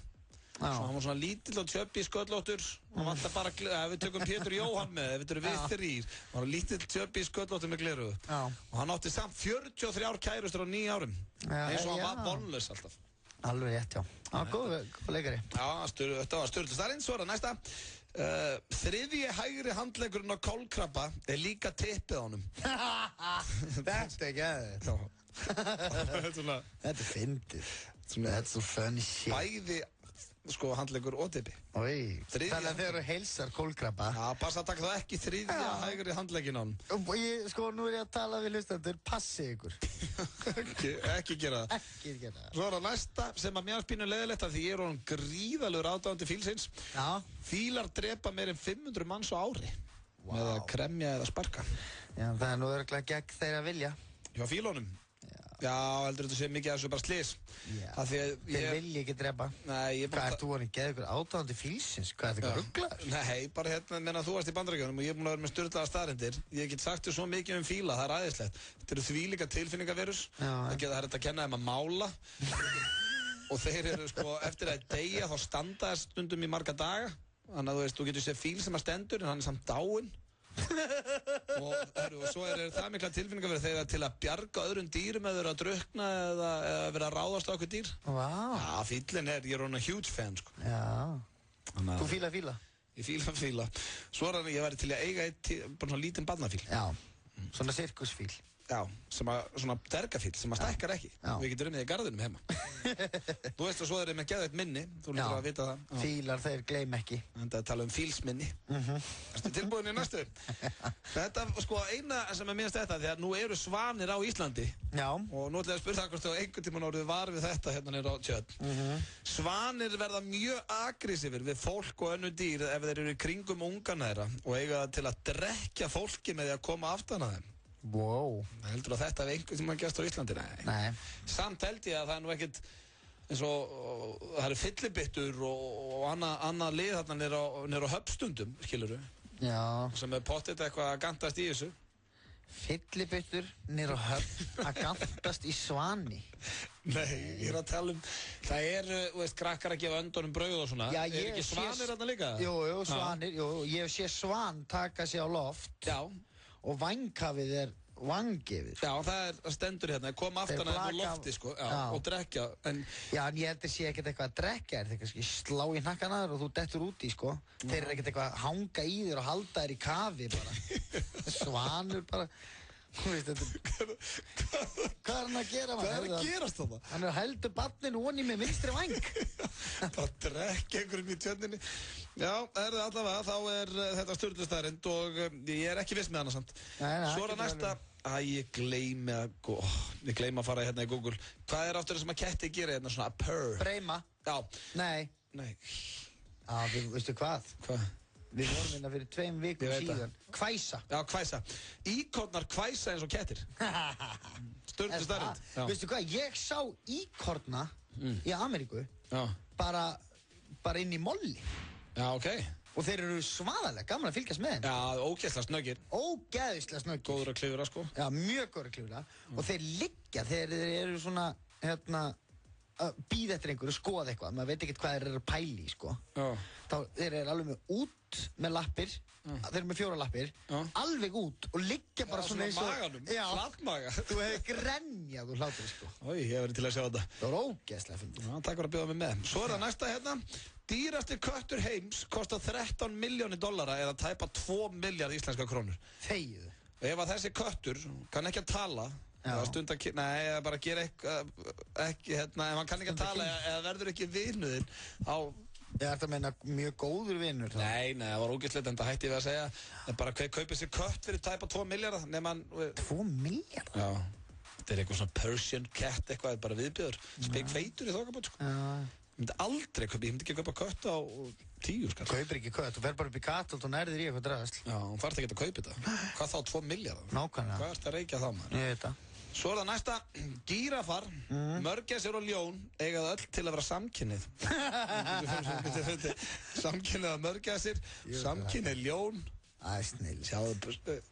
Já. Svo hann var svona lítill og tjöppi sköllóttur. Hann vantar bara, ef við tökum Pétur Jóhann með, ef við erum við þrír. Hann var lítill tjöppi sköllóttur með gleraugu. Já. Og hann átti samt 43 kærustur á 9 árum. Eins og hann var vonlaus alltaf. Alveg rétt, já. Já, góð leikari. Já, þetta var Sturluð staðreynd. Svo er það næsta. Þriðji hægri handleggurinn á kolkrabba er líka tippið á honum. Þetta er geðið. Þetta er fyndið. Þetta er svo funny shit. Bæði, sko, handleggur og tippi. Þannig að þeir eru heilsar kolkrabba. Já, passa að taka það ekki þriðja hægri handlegginn á honum. Sko, nú er ég að tala við hlustendur. Passi ykkur. Ekki gera það. Ekki gera það. Svo er það næsta sem að mér spínu leiðilegt að því ég er honum gríðalegur aðdáandi fílsins. Já. Fílar drepa meir en 500 manns á ári. Með að kremja eða sparka. Já, það er nú örugglega gegn þeirra vilja. Hjá fílunum? Já, heldur þetta sé mikið að þessu bara slís. Já, þeir vilja ekki drepa. Nei, Hvað ert þú að geða ykkur átáðandi fílsins? Hvað er þetta eitthvað rugglaður? Nei, bara hérna, menna þú varst í Bandaríkjunum og ég er búin að vera með sturlaða staðreyndir. Ég get sagt þér svo mikið fíla, það er æðislegt. Þetta eru þvílíka tilfinningaverus. Það er hægt að kenna þeim að mála. Og þeir eru sko, eftir að deyja þá standa þess stundum í marga daga. Þannig að þú getur séð fíl sem að stendur en hann er samt dáinn. og svo er það mikla tilfinningaverð þegar til að bjarga öðrum dýrum eða vera að drukna eða vera að ráðast á okkur dýr. Já, fílinn ég er hann huge fan sko. Já. Þú fíla fíla? Ég fíla. Svo er ég væri til að eiga bara svona lítinn barnafíl. Já, svona sirkusfíl. Já, svona dergafíl sem að stækkar ekki. Við getum unnið í garðinum heima. Þú veist og svo er með geðveitt minni. Þú lítur að vita það. Fílar, þeir gleym ekki. En það tala fílsminni. Erstu tilbúin í næstu? Þetta sko eina sem er minnst þetta því að nú eru svanir á Íslandi. Já. Og nú ætla ég að spyrja það hvort þú einhvern tímann orðið var við þetta hérna nýra á Tjörn. Svanir verða mjög aggressífir við fólk og önnur dýr ef þeir eru í kringum ungana þeirra og eiga til að drekkja fólki með því að koma aftan að þeim. Wow. Heldur að þetta einhvern tímann gerst á Íslandi? Nei. Samt held ég að það nú ekkert eins og það eru fyllibittur og annað lið þarna niður á höfstundum, skilurðu? Já. Sem pottet eitthvað að gantast í þessu. Fyllibittur niður á höfn að gantast í svani? Nei, ég er að tala það þú veist, krakkar að gefa öndunum brauð og svona. Já, ekki svanir þarna líka? Jú, svanir, ég sé svan taka sig á loft. Já. Og vanghafið vangefið. Já, það stendur hérna, koma aftan að það lofti sko, og drekja. Já, en ég heldur sé ekkert eitthvað að drekja þeir kannski slá í hnakkan og þú dettur úti, sko. Þeir eru ekkert eitthvað að hanga í þér og halda þér í kafi bara. Svanur bara. Þú veist, hvað er hann að gera? Hvað er að gerast þetta? Hann heldur barninu onni með vinstri vang. Bara drekja einhverjum í tjörninni. Já, allavega, þá er þetta sturlustæðrind og ég er ekki viss með hana samt. Svo er það næsta. Ég gleymi að fara hérna í Google. Hvað er aftur það sem að ketti gera hérna svona purr? Breima? Já. Nei. Já, veistu hvað? Hvað? Við vorum hérna fyrir 2 vikum síðan. Hvæsa. Já, hvæsa. Íkornar hvæsa eins og kettir. Sturlustæðrind. Veistu hvað, ég sá íkorna í Ameríku bara inn í molli. Já, ok. Og þeir eru svaðalega, gaman að fylgjast með þeim. Já, ógeðslega snöggir. Ógeðslega snöggir. Góður að klifra, sko. Já, mjög góður að klifra. Og þeir liggja, þeir eru svona, býða eftir einhverju, skoða eitthvað. Maður veit ekkert hvað þeir eru að pæli, sko. Já. Þeir eru alveg út með lappir, þeir eru með 4 lappir, alveg út og liggja bara svona eins og... maganum, flatmaga. Þú hefur grenjað úr hlátur, sko. Ói, ég hef verið til að sjá þetta. Það var ógeðslega fyndið. Já, takk fyrir að bjóða mig með. Svo er það næsta hérna. Dýrasti köttur heims kostar $13 milljónir eða tæpa 2 milljarð íslenska krónur. Þegiðu. Ef að þessi köttur kann ekki að tala, eða stund að, eða bara gera ekki, ef hann kann ekki að tala eða verður ekki vinuðinn, þá... Ég ætti að meina mjög góður vinur. Nei, það var ógeðslegt en það hætti við að segja. Bara kaupið sér kött fyrir tæpa 2 milljarða, nema hann... 2 milljarða? Já. Þetta er eitthvað svona Persian cat eitthvað, bara viðbjöður. Spekfeitur í þokkabót, sko. Ég myndi aldrei kaupa, ég myndi ekki kaupa kött á 10 skall. Kaupir ekki kött, þú fer bara upp í Kattholt og nærðir í eitthvað drasl. Já, hún þarf ekki að kaupa þetta. Hvað þá 2 milljarða? Nákvæmlega. Hvað ert að reykja þá, maður? Ég veit það. Svo er það næsta, gírafar, mörgæsir og ljón eiga það öll til að vera samkynnið. Samkynnið af mörgæsir, samkynnið ljón. Það er snill.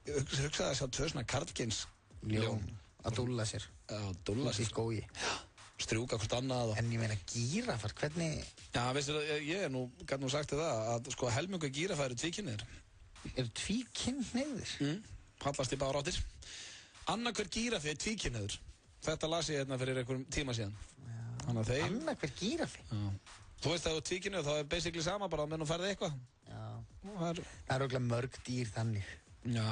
Hugsaði að sjá 2 svona karlkyns ljón. Að dúlla sér. Já, dúlla sér. Í skógi. Strjúka hvort annað. En ég meina gírafar, hvernig... Já, veistu, ég gæti nú sagt það að sko helmingu gírafar eru tvíkynnir. Eru tvíkynniðir? Hallast í báráttir. Annarhver gírafi er tvíkynniður. Þetta las ég hérna fyrir einhverjum tíma síðan. Annarhver gírafi? Já. Þú veist að þú er tvíkynniður, þá er basically sama bara að menn þú færði eitthvað. Já. Það er okkur mörg dýr þannig. Já.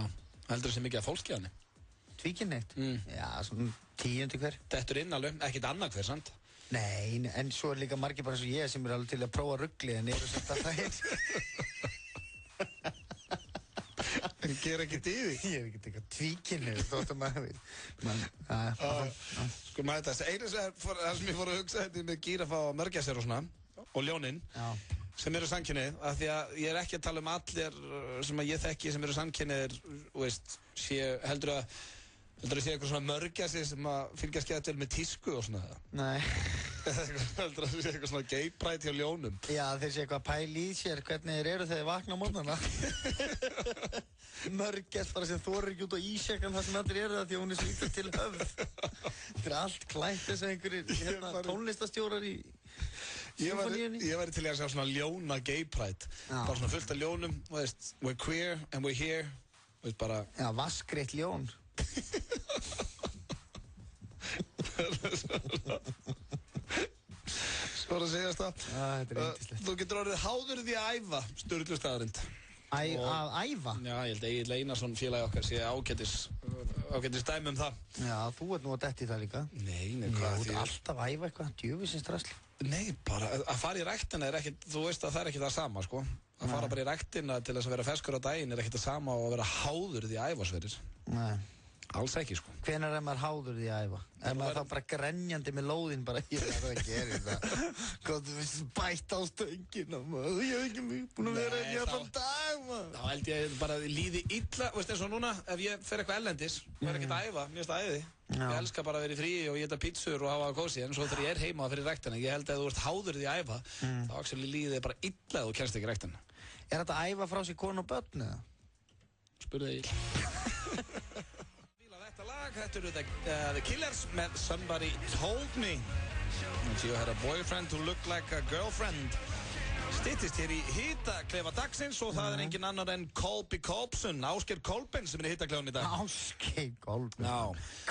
Heldur þessi mikið að fólki hann? Tvíkynnið? Já, svona 10 hver. Þetta er inn alveg, ekkert annarhver, sant? Nei, en svo er líka margir bara eins og ég sem er alveg til að prófa ruggli en eru samt að það er. Ég ger ekkert í því. Ég er ekkert eitthvað tvíkynnið, þóttum maður. Sko maður þetta, einu sem ég fór að hugsa þetta með gírafa og mörgæsir og svona, og ljónin, sem eru samkynnið, af því að ég er ekki að tala allir sem að ég þekki sem eru samkynniðir, veist, heldur að Heldur þú sé eitthvað svona mörgæsi sem að fylgjast gæða til með tísku og svona það? Nei. Heldur þú sé eitthvað svona gay pride hjá ljónum? Já, þeir sé eitthvað pæl í sér hvernig þeir eru þegar þeir vakna á morgnana. Mörgæs bara sem þorir ekki út á ísjakan þar sem allir eru það því að hún svo illa til höfð. Þetta allt klætt þess að einhverjir tónlistastjórar í symfóníunni. Ég væri til að sjá svona ljóna gay pride. Bara svona fullt af ljónum, veist, we're queer and we're here. Veist bara... Já, vaskreitt ljón. Svo að segjast það. Þetta er yndislegt. Þú getur orðið háður því að æfa, Sturlu staðarind. Að æfa? Já, ég held Egill Einarsson félagi okkar sé ágætis dæmi það. Já, þú ert nú að detti það líka. Nei, hvað því? Þú ert alltaf að æfa eitthvað, djöfisins drasli. Nei, bara að fara í ræktina er ekkert, þú veist að það er ekki það sama, sko. Að fara bara í ræktina til þess að vera ferskur á daginn er ekkert það sama og að vera háður því að æfa sverir. Nei. Alls ekki, sko. Hvenær er maður háður því að æfa? Er maður þá bara grenjandi með lóðinn bara, ég er það að gera þetta. Hvað þú veist, bætt á stöngina, maður. Ég hef ekki búin að vera ekki allan dag, maður. Þá held ég bara líði illa, veist eins og núna, ef ég fer eitthvað ellendis, og er ekkert að æfa, mér finnst það æði. Ég elska bara að vera í fríi og ég geta pítsur og hafa það kósí, en svo þegar ég er heima fyrir ræktina, ég held að þú ert háður því að æfa, þá actually líði þig bara illa að þú kennst ekki ræktina. Er þetta að æfa frá sig konu og börn, eða? Spurðu þig. Þetta eru The Killers með Somebody Told Me. And you had a boyfriend who looked like a girlfriend. Styttist hér í hitaklefa dagsins og það er engin annar en Colby Colbson, Ásgeir Kolbeinn sem er í hitaklefanum í dag. Ásgeir Kolbeinn? Já.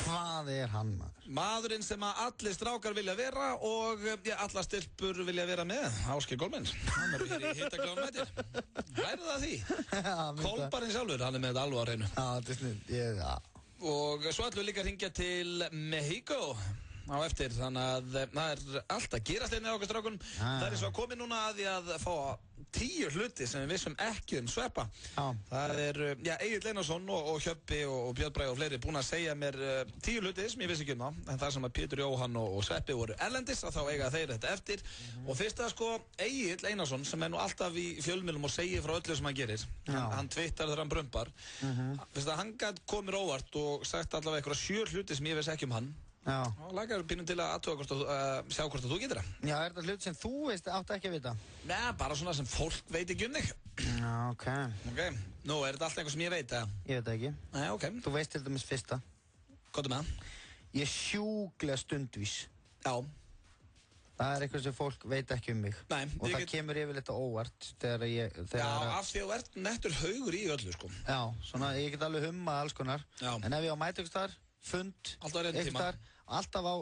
Hvað er hann, maður? Maðurinn sem að allir strákar vilja vera og alla stelpur vilja vera með, Ásgeir Kolbeinn. Hann er hér í hitaklefanum með þér. Værið það því? Kolbarinn sjálfur, hann er með þetta alveg á hreinu. Já, þetta er snill, já. Og svo ætlum við líka að hringja til Mexico á eftir, þannig að það er allt að gerast einnig okkar strákunum. Það er eins og að komið núna að því að fá 10 hluti sem við vissum ekki sveppa. Það er Egill Einarsson og Hjöppi og Björn Bragi og fleiri búin að segja mér 10 hluti sem ég vissi ekki það, en það sem að Pétur Jóhann og Sveppi voru erlendis, að þá eiga þeir þetta eftir. Og fyrst að sko Egill Einarsson sem er nú alltaf í fjölmiðlum og segir frá öllu sem hann gerir, hann twittar þegar hann brumbar, fyrst að hann gæti komið óvart og sagt allavega eitthvað 7 hluti sem ég vissi ekki um hann. Já. Og lagar pínum til að sjá hvort að þú getur það. Já, er þetta hlut sem þú veist átt ekki að vita? Já, bara svona sem fólk veit ekki um þig. Já, ok. Nú, er þetta allt eitthvað sem ég veit, eða? Ég veit ekki. Nei, ok. Þú veist til dæmis fyrsta. Hvað er með það? Ég er sjúklega stundvís. Já. Það er eitthvað sem fólk veit ekki um mig. Nei. Og það kemur yfirleitt á óvart þegar ég... Já, af því að þú ert nettur haugur í öllu, sko. Já, svona, ég get alveg hummað alls konar. Já. En ef ég á mætökstar, fund, alltaf á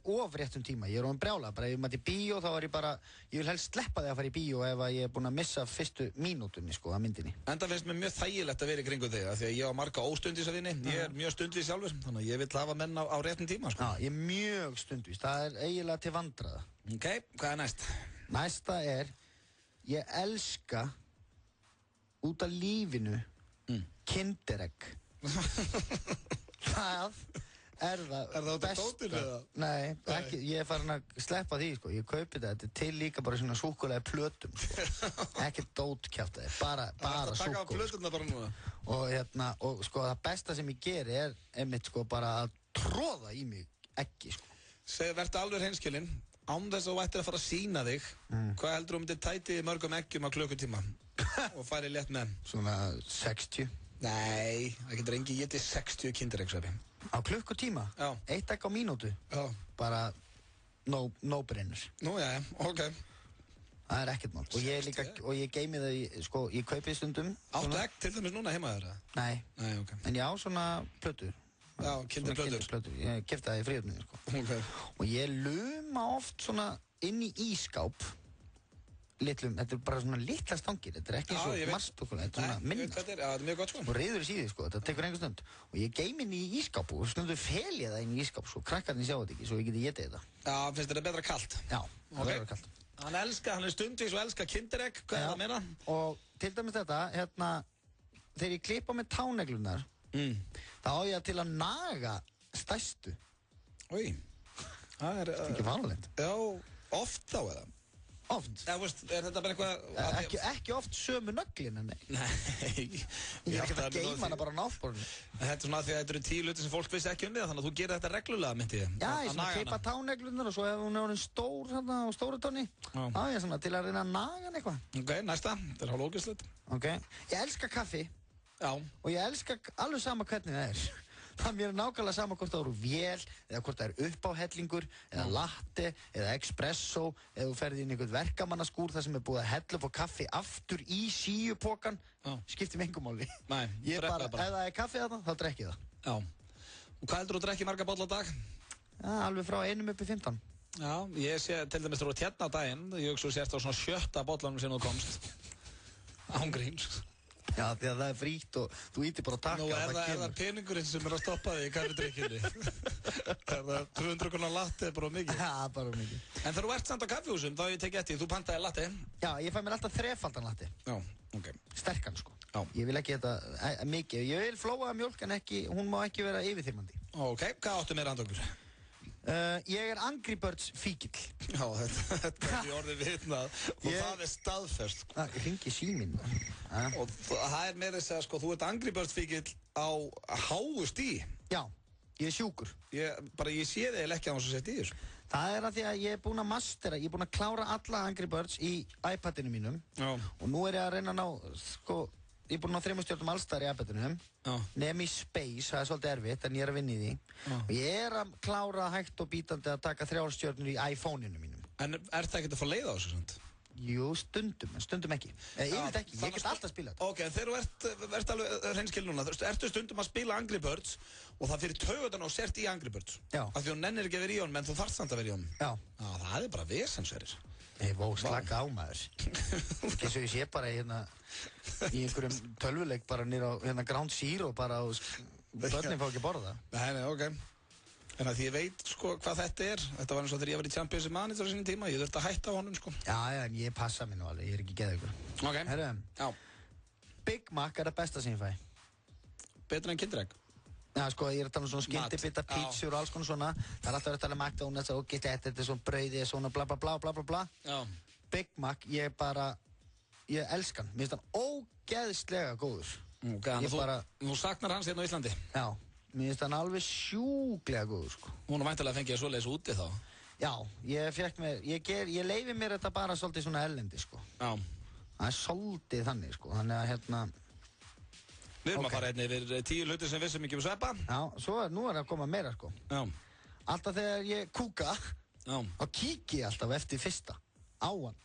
ofréttum tíma. Ég er ofan brjála, bara ef ég mæti í bíó þá er ég bara, ég vil helst sleppa því að fara í bíó ef ég er búinn að missa fyrstu mínútunni sko að myndinni. En það finnst mér mjög þægilegt að vera í kringum þig, því að ég á marga óstundvísavinni, ég er mjög stundvís sjálfur, þannig að ég vil hafa menn á réttum tíma sko. Já, ég er mjög stundvís, það er eiginlega til vandraða. Ok, hvað er næst? Næsta er, ég elska út af lífinu kinderegg. Það er það besta. Nei, ekki, ég er farin að sleppa því sko. Ég kaupi þetta til líka bara svona súkkulaði plötum sko. Ekki dótkjátaði, bara súkkul. Það taka á plötuna bara núna. Og sko það besta sem ég geri er einmitt sko bara að tróða í mig eggi sko. Vertu alveg hreinskilinn, án þess að þú ættir að fara að sýna þig, hvað heldur þú myndir tæti mörgum eggjum á klukkutíma og færi létt með? Svona 60. Nei, það getur engi getið 60 kinderegg, Sveppi. Á klukkutíma? Já. 1 egg á mínútu? Já. Bara no brainer. Nú, já, ok. Það er ekkert mál. Og ég geymi það, sko, ég kaupi stundum. 8 egg til dæmis núna heima þeirra? Nei. Nei, ok. En ég á svona plötur. Já, kinderplötur. Ég keypti það í fríhöfninni, sko. Ok. Og ég luma oft svona inn í ískáp. Litlum, þetta er bara svona litla stangir, þetta er ekki eins og marstokkulega, þetta er svona minna. Já, þetta er mjög gott sko. Og reyður í síði sko, þetta tekur einhver stund. Og ég geym inn í ískáp og stundu fel ég það inn í ískáp svo krakkarnir sjá þetta ekki, svo ég geti getið þetta. Já, finnst þetta betra kalt? Já, það er betra kalt. Hann er stundvís og elskar kinderegg, hvað er það að meina? Og til dæmis þetta, þegar ég klippa með táneglunar, þá á ég til að naga stærstu. Í, það er ekki farlegt. Já, oft þá eða? Oft? Þetta bara eitthvað... Ekki oft sömu nöglina, nei. Nei. Ég er ekki að geima hana bara á náttborðinu. Þetta er svona því að þetta eru 10 hlutir sem fólk vissi ekki það, þannig að þú gerir þetta reglulega, myndi ég. Já, ég svona keipa táneglunar og svo ef hún er orðin stór hérna á stóru tónni. Já, ég er svona til að reyna að naga hann eitthvað. Ok, næsta. Þetta er hálf ógeðslegt. Ok. Ég elska kaffi. Já. Og ég elska alveg sama hvernig það er. Það mér nákvæmlega sama hvort það eru vél, eða hvort það er uppáhellingur, eða latte, eða espresso, eða þú ferði inn í einhvern verkamannaskúr þar sem er búið að hella upp á kaffi aftur í síupokan, skiptir mig engum máli. Nei, ég bara, ef það er kaffi þarna, þá drekk ég það. Já. Og hvað heldur þú að drekki marga bolla á dag? Já, alveg frá 1 upp í 15. Já, ég sé til dæmis þú ert hérna á daginn, ég hugsa þú sért á svona 7. bollanum sem þú komst. Án gríns. Já, því að það er frítt og þú ítir bara að taka. Nú, er það peningurinn sem er að stoppa þig í kaffidrykkjunni? Er það 200 krónar latte bara mikið? Já, bara mikið. En þegar þú ert samt á kaffihúsum, þá ég tekið eftir, þú pantaði latte? Já, ég fæ mér alltaf 3-faldan latte. Já, ok. Sterkan, sko. Já. Ég vil ekki þetta mikið. Ég vil flóa mjólk en ekki, hún má ekki vera yfirþyrmandi. Ok, hvað áttu meira handa okkur? Ég er Angry Birds fíkill. Já, þetta er orðið vitnað og það er staðfest. Það hringi síminn. Og það er meira þess að sko, þú ert Angry Birds fíkill á háu stigi. Já, ég er sjúkur. Ég sé þig ekki á þess að setja í þessu. Það er að því að ég er búinn að mastera, ég er búinn að klára alla Angry Birds í iPadinu mínum. Já. Og nú er ég að reyna að ná, sko, ég er búinn á 3 stjörnum allstar í iPadinu. Nefn í Space, það er svolítið erfitt, en ég er að vinna í því. Og ég er að klára hægt og bítandi að taka 3 stjörnur í iPhone-inu mínum. En er það ekkert að fá leið á þessu svona? Jú, stundum, en stundum ekki. Ég veit ekki, ég get alltaf spilað þetta. Ok, en þegar þú ert alveg hreinskil núna, ertu stundum að spila Angry Birds og það fyrir taugarnar og sért í Angry Birds? Já. Af því þú nennir ekki að vera í honum, en þú þarft samt að vera í honum? Já. Já, það er bara vesensverðir. Slaka á maður. Ekki svo ég sé bara í einhverjum tölvuleik bara nýra á Ground Zero bara og börnin fá ekki að borða. Nei, ok. En að því ég veit sko hvað þetta er. Þetta var eins og þegar ég var í Champions Manager á sinni tíma. Ég þurfti að hætta á honum sko. Já, en ég passa mig nú alveg. Ég er ekki geðaukur. Ok. Herru, já. Big Mac er það besta sem ég fæ. Betra en Kinderegg? Já, sko, ég er að tala um svona skyndibita, pítsur og alls konar svona. Það er alltaf að tala um McDonald's og þetta er svona brauði, svona bla bla bla bla bla bla. Já. Big Mac, ég elska hann. Mér finnst hann ógeðslega góður. Ok, þú saknar hans hérna á Íslandi? Já. Mér finnst hann alveg sjúklega góður, sko. Hún væntanlega fengið það svoleiðis úti þá? Já, ég fekk mér, ég leifi mér þetta bara svolítið svona erlendi, sko. Já. Það er svolítið þannig, sko, þannig að Við erum að fara hérna yfir 10 hlutir sem vissum ekki um sveppa. Já, nú er að koma meira, sko. Já. Alltaf þegar ég kúka, þá kík ég alltaf eftir fyrsta á hann.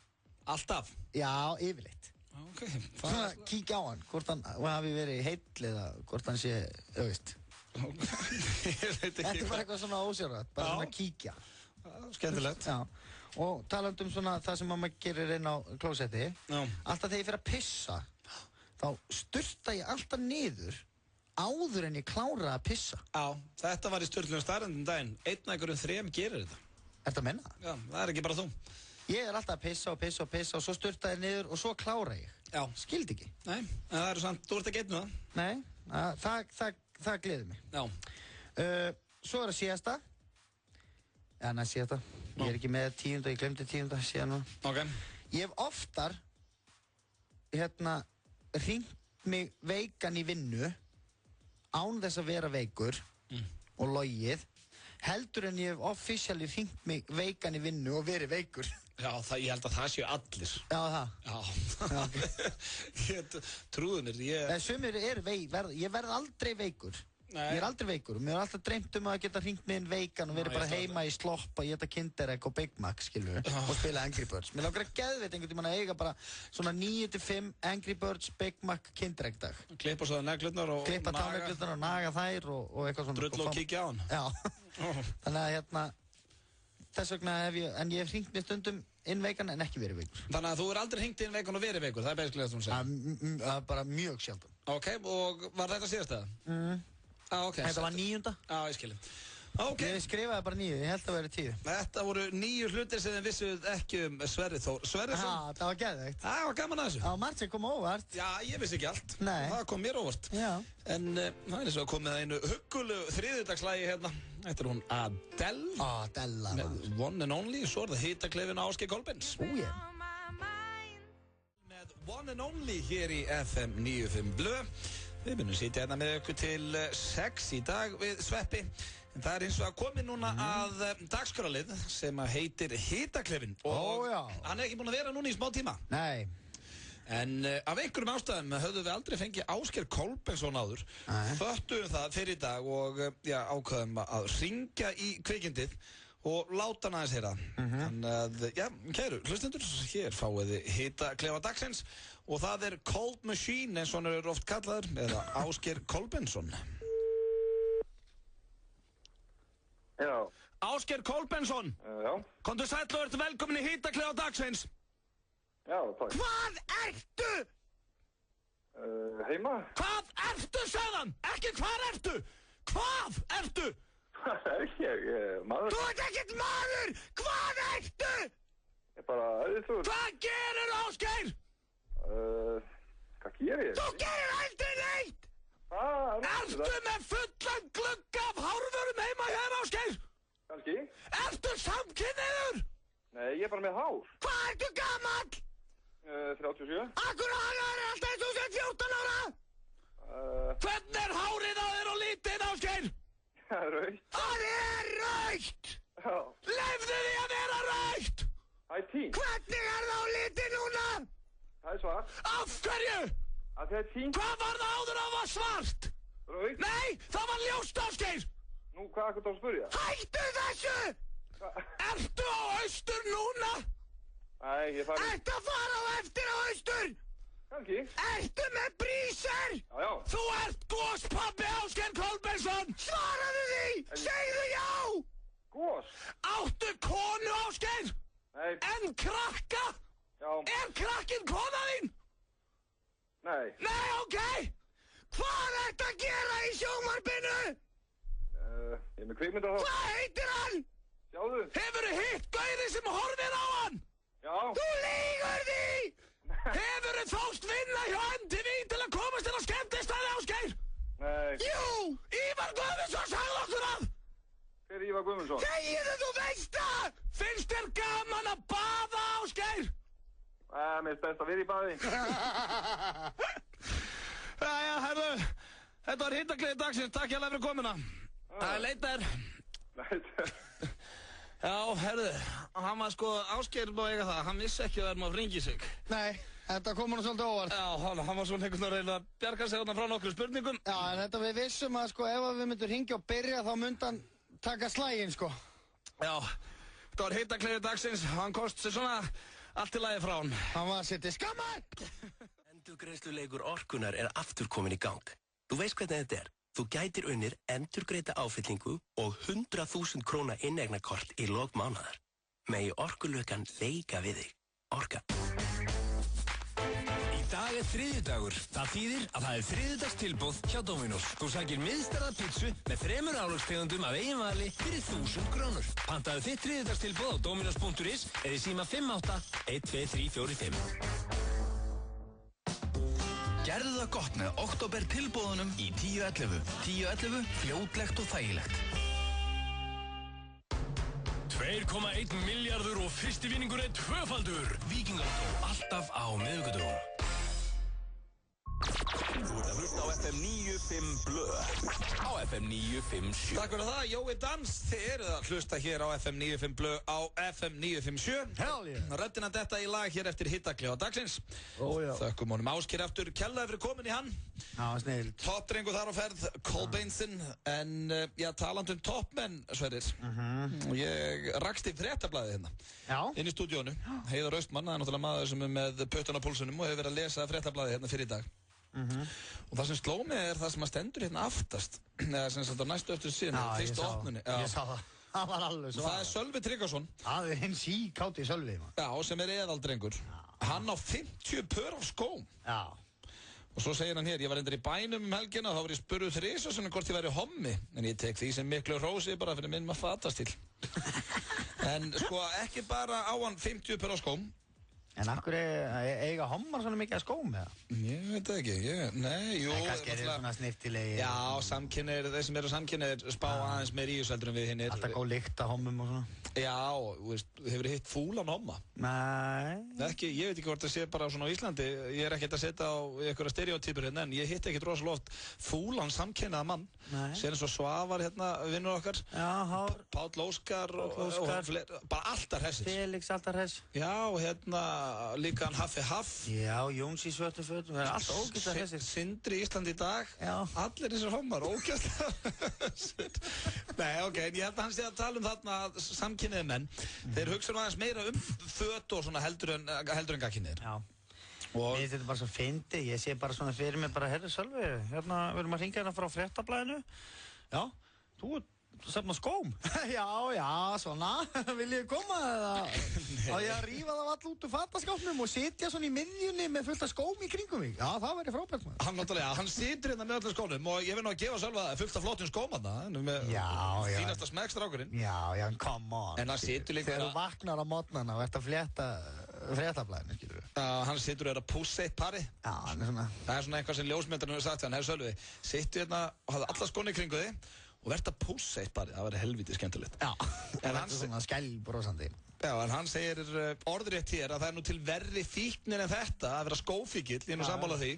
Alltaf? Já, yfirleitt. Ok. Svona kík á hann, hvort hann hafi verið heill eða hvort hann sé, veist. Þetta er bara eitthvað svona ósjálfrætt, bara svona kíkja. Skemmtilegt. Já, og talandi um svona það sem maður gerir inn á klósetti. Alltaf þegar ég fer að pissa, þá sturta ég alltaf niður áður en ég klára að pissa. Já, þetta var í sturlunum starrandum daginn. Einn af einhverjum 3 gerir þetta. Ertu að menna það? Já, það er ekki bara þú. Ég er alltaf að pissa og pissa og pissa og svo sturta ég niður og svo klára ég. Já. Skildi ekki. Nei, en það eru samt, þú ert ekki einn með það. Nei, það gleður mig. Já. Svo er það síðasta. Já, næ, síðasta. Ég er ekki með 10. Ég glemdi 10. síðan núna. Ok. Ég hef oftar hringt mig veikan í vinnu án þess að vera veikur og logið heldur en ég hef officially hringt mig veikan í vinnu og verið veikur. Já, ég held að það séu allir. Já, það? Já. Ég trúðu mér, Sumir eru ég verð aldrei veikur. Nei. Ég er aldrei veikur og mér er alltaf dreymt að geta hringt mig inn veikan og verið bara heima í slopp að geta Kinderegg og Big Mac, skilur og spila Angry Birds. Mér langar að geðveit einhvern tímann að eiga bara svona 9-5 Angry Birds, Big Mac, Kinderegg dag. Klippa svo það neglurnar og klippa táneglurnar og naga þær og eitthvað svona. Drull og kíkja á hann. Já. Þannig að þess vegna hef ég hringt mig stundum inn veikan en ekki verið veikur. Þannig að þú er aldrei hringt inn veikan og verið veikur, það er basically það sem þú segir. Það er bara mjög sjaldan. Ok, og var þetta síðast það? Okay, þetta var 9. Já, ég skilji. Okay. Ég skrifaði bara 9, ég held að vera 10. Þetta voru 9 hlutir sem þið vissuð ekki um Sverrir Þór Sverrisson. Það var geðveikt. Það var gaman að þessu. Já, margt sem kom óvart. Já, ég vissi ekki allt. Nei. Það kom mér óvart. Já. En það er eins og að koma með einu huggulegu þriðjudagslægi hérna. Þetta er hún Adele. Adele. Með One and Only, svo er það hitaklefin á Ásgeir Kolbeins. Yeah. One and only hér í FM 95 Blö. Við munum sitja hérna með ykkur til 6 í dag við Sveppi. En það eins og að komið núna að dagskrárlið sem heitir Hitaklefinn. Og hann ekki búinn að vera núna í smá tíma. Nei. En af einhverjum ástæðum höfðum við aldrei fengið Ásgeir Kolbeinsson áður. Föttuðum það fyrir í dag og ákvaðum að hringja í kvikindið og láta hann aðeins heyra. Þannig að, kæru hlustendur, hér fáið þið Hitaklefa dagsins og það er Cold Machine eins og hann er oft kallaður, eða Ásgeir Kolbeinsson. Já. Ásgeir Kolbeinsson. Já. Komdu sæll og ertu velkomin í Hitaklefa dagsins. Já, takk. Hvað ertu? Heima. Hvað ertu, sagðan? Ekki hvar ertu? Hvað ertu? Hvað er ég? Maður. Þú ert ekkert maður! Hvað ertu? Ég bara, þú... Hvað gerir Ásgeir? Hvað gerir ég? Þú gerir aldrei neitt! Hvað? Ertu með fullan glugga af hárvörum heima hér, Ásgeir? Kannski. Ertu samkynniður? Nei, ég er bara með hár. Hvað ertu gamall? 37. Akkur hagaður alltaf eins og sem 14 ára? Hvernig er hárið á þér og lítið, Ásgeir? Rautt. Það er rautt! Já. Leyfðu því að vera rautt! Það er tínt. Hvernig er það á liti núna? Það er svart. Af hverju? Að það er tínt. Hvað var það áður að var svart? Rautt. Nei, það var ljóst, Ásgeir! Nú, hvað er þetta að spyrja? Hættu þessu! Ertu á austur núna? Nei, ég fari... Ertu að fara á eftir á austur? Kannski. Ertu með bríser? Já. Þú ert góspabbi Ásgeir Kolbeinsson! Svaraðu því! Segðu já! Gós? Áttu konu, Ásgeir? Nei. En krakka? Já. Er krakkinn kona þín? Nei. Nei, ok! Hvað ertu að gera í sjónvarpinu? Ég er með kvikmynda þá. Hvað heitir hann? Sjáðu. Hefurðu hitt gaurið sem horfir á hann? Já. Þú lýgur því! Hefurðu þóst vinna hjá MTV til að komast inn á skemmtistæði, Ásgeir? Nei. Jú! Ívar Guðmundsson sagði okkur það! Hver er Ívar Guðmundsson? Þegiðu, þú veist það! Finnst þér gaman að baða, Ásgeir? Mér finnst best að vera í baði. Jæja, herru, þetta var Hitaklefi dagsins, takk hérlega fyrir komuna. Það er leitar. Já, herru, hann var sko, Ásgeir má eiga það, hann vissi ekki að það að ringi sig. Nei, þetta kom hann svolítið óvart. Já, hann var svona einhvern veginn að reyna að bjarga sig þarna frá nokkru spurningum. Já, en þetta við vissum að sko, ef við myndum ringja og byrja þá myndi hann taka slæginn, sko. Já, þetta var Hitaklefi dagsins, hann kosti svona allt í lagi frá hann. Hann var að setja skammat! Endurgreiðsluleikur Orkunnar er aftur komin í gang. Þú veist hvernig þetta er. Þú gætir unnir endurgreidda áfyllingu og 100.000 króna inneignarkort í lok mánaðar. Megi Orkulökan leika við þig. Orka. Í dag er þriðjudagur. Það þýðir að það er þriðjudagstilboð hjá Dominos. Þú sækir miðstærða pítsu með 3 álagstegundum af eigin vali fyrir 1000 krónur. Pantaðu þitt þriðjudagstilboð á dominos.is eða í síma 58-12345. Gerðu það gott með október tilboðunum í 10.11. 10.11, fljótlegt og þægilegt. 2,1 milljarður og fyrsti vinningur er tvöfaldur. Víkingalotto, alltaf á miðvikudögum. Þú ert að hlusta á FM 95 Blö. Á FM 957. Takk fyrir það, Jói Dans. Þið eruð að hlusta hér á FM 95 Blö á FM 957. Hell yeah. Röddina detta í lag hér eftir Hitaklefa dagsins. Þökkum honum Ásgeir aftur kærlega fyrir komin í hann. Já, sniðilt. Toppdrengur þar á ferð, Kolbeinsson. En talandi toppmenn, Sverrir. Ég rakst í fréttablaðið hérna. Já. Inn í stúdíónu. Heiðar Austmann, það er náttúrulega maður sem er með puttan á púlsunum og hefur verið að lesa fréttablaðið hérna fyrir í dag. Og það sem sló mig er það sem að stendur hérna aftast. Eða sem sagt á næstu eftir síðan, fyrstu opnunni. Ég sá það. Það var alveg svo. Það er Sölvi Tryggvason. Það er hinn síkáti Sölvi. Já, sem er eðaldrengur. Hann á 50 pör af skóm. Já. Og svo segir hann hér, ég var endur í bænum helgina og þá var ég spurður þrisvar hvort ég væri hommi. En ég tek því sem miklu hrósi bara fyrir minn maður fatastil. En sko, ekki bara á hann 50 pör af skóm. En akkur eiga hommar svona mikið að skóm, eða? Ég veit það ekki, jú... En kannski er það svona snirtilegi... Já, samkynir, þeir sem eru samkynir spá aðeins meir í þessu heldur en við hinnir. Alltaf góð lykt af hommum og svona. Já, þú veist, hefur þið hitt fúlan homma? Nei. Ekki, ég veit ekki hvort það sé bara svona á Íslandi, ég er ekkert að setja á einhverja stereotypur hérna, en ég hitt ekkert rosalega oft fúlan samkynnaða mann. Nei. Sér eins og Svavar hérna, vinnur okkar. Já, Páll Óskar og bara alltaf hressir. Felix alltaf hress. Já, hérna líka hann Haffi Haff. Já, Jóns í svörtu fötum, það er alltaf ógeðslega hressir. Sindri í Íslandi í dag. Já. Allir þessar hommar, ógeðslega hressir. Nei, ok, en ég held að hann sé að tala um þarna samkynniði menn. Þeir hugsa aðeins meira föt og svona heldur en gagnkynniðir. Já. Mér finnst þetta bara svo fyndið, ég sé bara svona fyrir mig bara, herri Sölvi, hérna, við erum að hringja hérna frá Fréttablaðinu. Já, þú safna skóm. Já, svona, viljið koma eða? Á ég að rífa það all út úr fataskápnum og sitja svona í miðjunni með fullt af skóm í kringum mig. Já, það væri frábært maður. Hann situr hérna með öllum skónum og ég vil nú að gefa Sölva fullt af flottum skóm þarna. Já. Fínasta smekkstrákurinn. Já, come on. En hann situr líka... Þegar þú vaknar á morgnana og ert að flétta Fréttablaðinu, skilur við. Hann situr og er að pússa eitt pari. Já, hann er svona... Það er svona eitthvað sem ljósmyndarinn hefur sagt, hann hefur Sölvi, sittu hérna og hafði alla skóna í kringu þig og verðt að pússa eitt pari, það væri helvítið skemmtilegt. Já, það er svona skælbrósandi. Já, en hann segir orðrétt hér að það er nú til verri fíknir en þetta að vera skófíkill, ég er nú sammála því.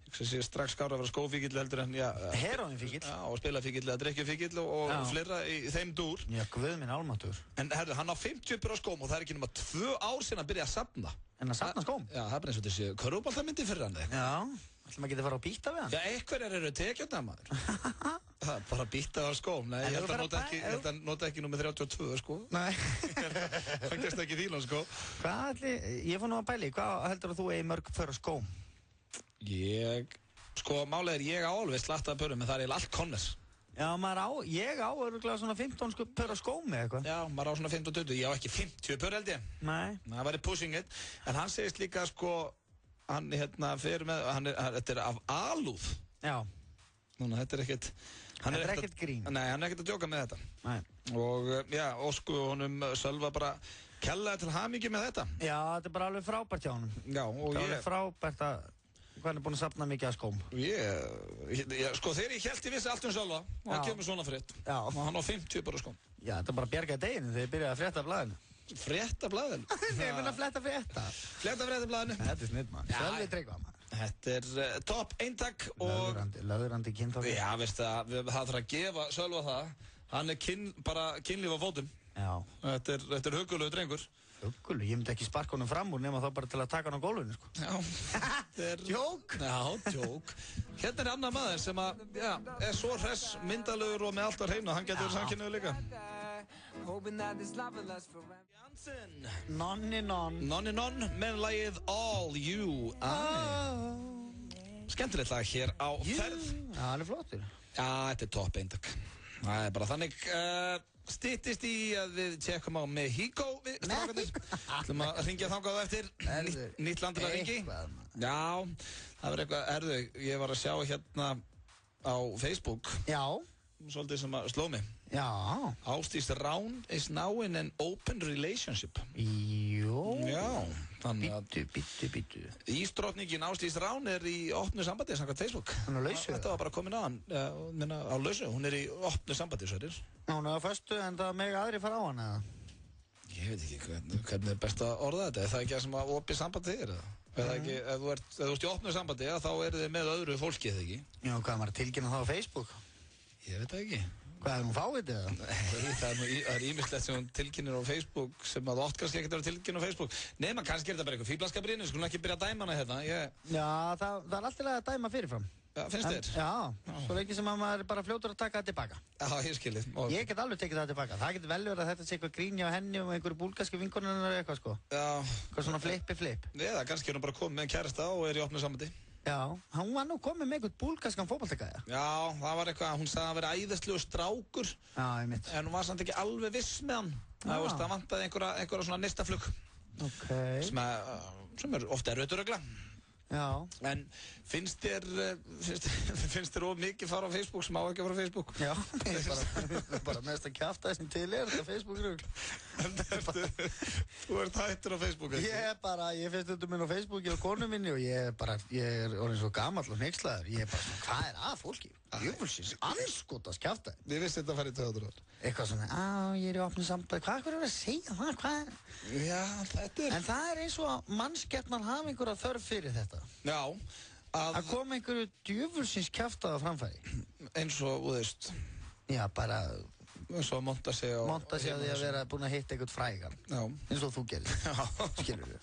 Ég sé strax skára að vera skófíkill heldur en, heroinfíkill. Já, og spilafíkill eða drikkjufíkill og fleira í þeim dúr. Já, guð minn almáttur. En herru, hann á 50 á skóm og það er ekki nema 2 ár síðan að byrja að safna. En að safna skóm? Já, það er bara eins og þessi körfuboltamyndi fyrir hann eitthvað. Já, ætlum að geta að fara að býta við hann? Já, einhverjar eru tekjurnar maður. Það er bara að býta á skóm. Nei, ég held að nota ekki númer 32, sko. Nei. Það gerst ekki þílan, sko. Ég fór nú að pæli, hvað heldur þú eigi mörg för á skóm? Sko, málega ég á alveg slattaða pörum, en það er allt konnes. Já, ég á öruglega svona 15 pör á skóm eða eitthvað. Já, maður á svona 15-20, ég á ekki 50 pör held ég. Nei. Það væri pushing it, en hann segist líka, sko, hann fyrir með, þetta er af alúð. Já. Núna, þetta er ekkert... Þetta er ekkert grín. Nei, hann er ekkert að djóka með þetta. Nei. Og, ósku honum Sölva bara kellaði til hamingju með þetta. Já, þetta er bara alveg frábært hjá honum. Já, og það er alveg frábært að hvað hann er búinn að safna mikið að skóm. Sko, þegar ég held ég vissi allt Sölva og hann kemur svona frétt. Já. Og hann á 50 bara skóm. Já, þetta er bara að bjarga deginu þegar ég byrjaði að frétta blaðinu. Frétta blaðinu? Nei, ég finna að fletta frétta. Fletta blaðinu. Þetta er snill maður. Sölvi Tryggva maður. Þetta er topp eintak og... Löðurandi kynþátt. Já, veistu það þarf að gefa Sölva það. Hann er bara kynlíf á fótum. Já. Þetta er huggulegur drengur. Huggulegur? Ég myndi ekki sparka honum fram úr nema þá bara til að taka hann á gólfinu, sko. Já. Þetta er... Djók? Já, djók. Hérna er annar maður sem að, er svo hress, myndalegur og með allt á hreinu. Hann getur samkynniður líka. Jansen. Nonni Non með lagið All You I. Skemmtilegt lag hér á ferð. Já, hann er flottur. Já, þetta er topp eintak. Það er bara þannig. Styttist í að við tjekkum á Mexico við strákarnir. Ætlum að ringja þangað á eftir. Nýtt land til að ringi. Já, það var eitthvað, ég var að sjá hérna á Facebook. Já. Svolítið sem að sló mig. Já. Ásdís Rán is now in an open relationship. Jó. Já, þannig að... Bittu. Ísdrottningin Ásdís Rán er í opnu sambandi samkvæmt Facebook. Hún er á lausu. Þetta var bara komin á hann, á lausu. Hún er í opnu sambandi, svo er þér. Hún er á föstu en það mega aðri fara á hann, eða? Ég veit ekki hvernig er best að orða þetta. Er það ekki það sem að opið sambandi er, eða? Er það ekki, ef þú ert í opnu sambandi, þá eru þið með öðru fólki, eða ekki? Já, hvað maður tilkynna það á Facebook? Ég veit það ekki. Hvað, er hún fáið eða? Nei, það er ímislegt sem hún tilkynir á Facebook sem að oft kannski ekkert er að tilkynna á Facebook. Nei, maður kannski er þetta bara eitthvað fýblaskapur inni, við skulum ekki byrja að dæma hana hérna. Já, það er alltaf að dæma fyrirfram. Já, finnst þér? Já, svo er ekki sem að maður er bara fljótur að taka það tilbaka. Já, ég skilði. Ég get alveg tekið það tilbaka. Það getur vel verið að þetta sé eitthvað grín hjá henni og einhverju búlgarski vinkonunnar eða eitthvað, sko. Já. Eitthvað svona flip. Eða kannski er hún bara komið með kærasta og er í opnu sambandi. Já, hún var nú komið með einhvern búlgarskan fótboltaleikara. Já, það var eitthvað, hún sagði að vera æðislegur strákur. Já, einmitt. En hún var samt ekki alveg viss með hann. Það vantaði einhverja svona nistaflug. Ok. Sem er ofta erfitt örugglega. Já. En finnst þér of mikið fara á Facebook sem á ekki að fara á Facebook? Já, bara mest að kjafta sem til þetta Facebook-rugl. Þú ert hættur á Facebook, ekki? Ég finnst þetta minn á Facebooki og konu minni og ég er orðin svo gamall og hneykslaður. Ég er bara svona, hvað er að fólki? Jöfnvöldsins, anskotast kjafta. Ég vissi þetta að fara í töðunar. Eitthvað svona, ég er í opnu sambandi, hvað er að segja það, hvað er? Já, þetta er... En það er eins og að mannskepnan hafa einhverja þörf fyrir þetta. Já. Að koma einhverju djöfulsins kjaftaða framfæri. Eins og, þú veist... Já, bara... Eins og að monta sig á... Monta sig á því að vera búin að hitta einhvern frægan. Já. Eins og þú gerir. Já. Skilur þú?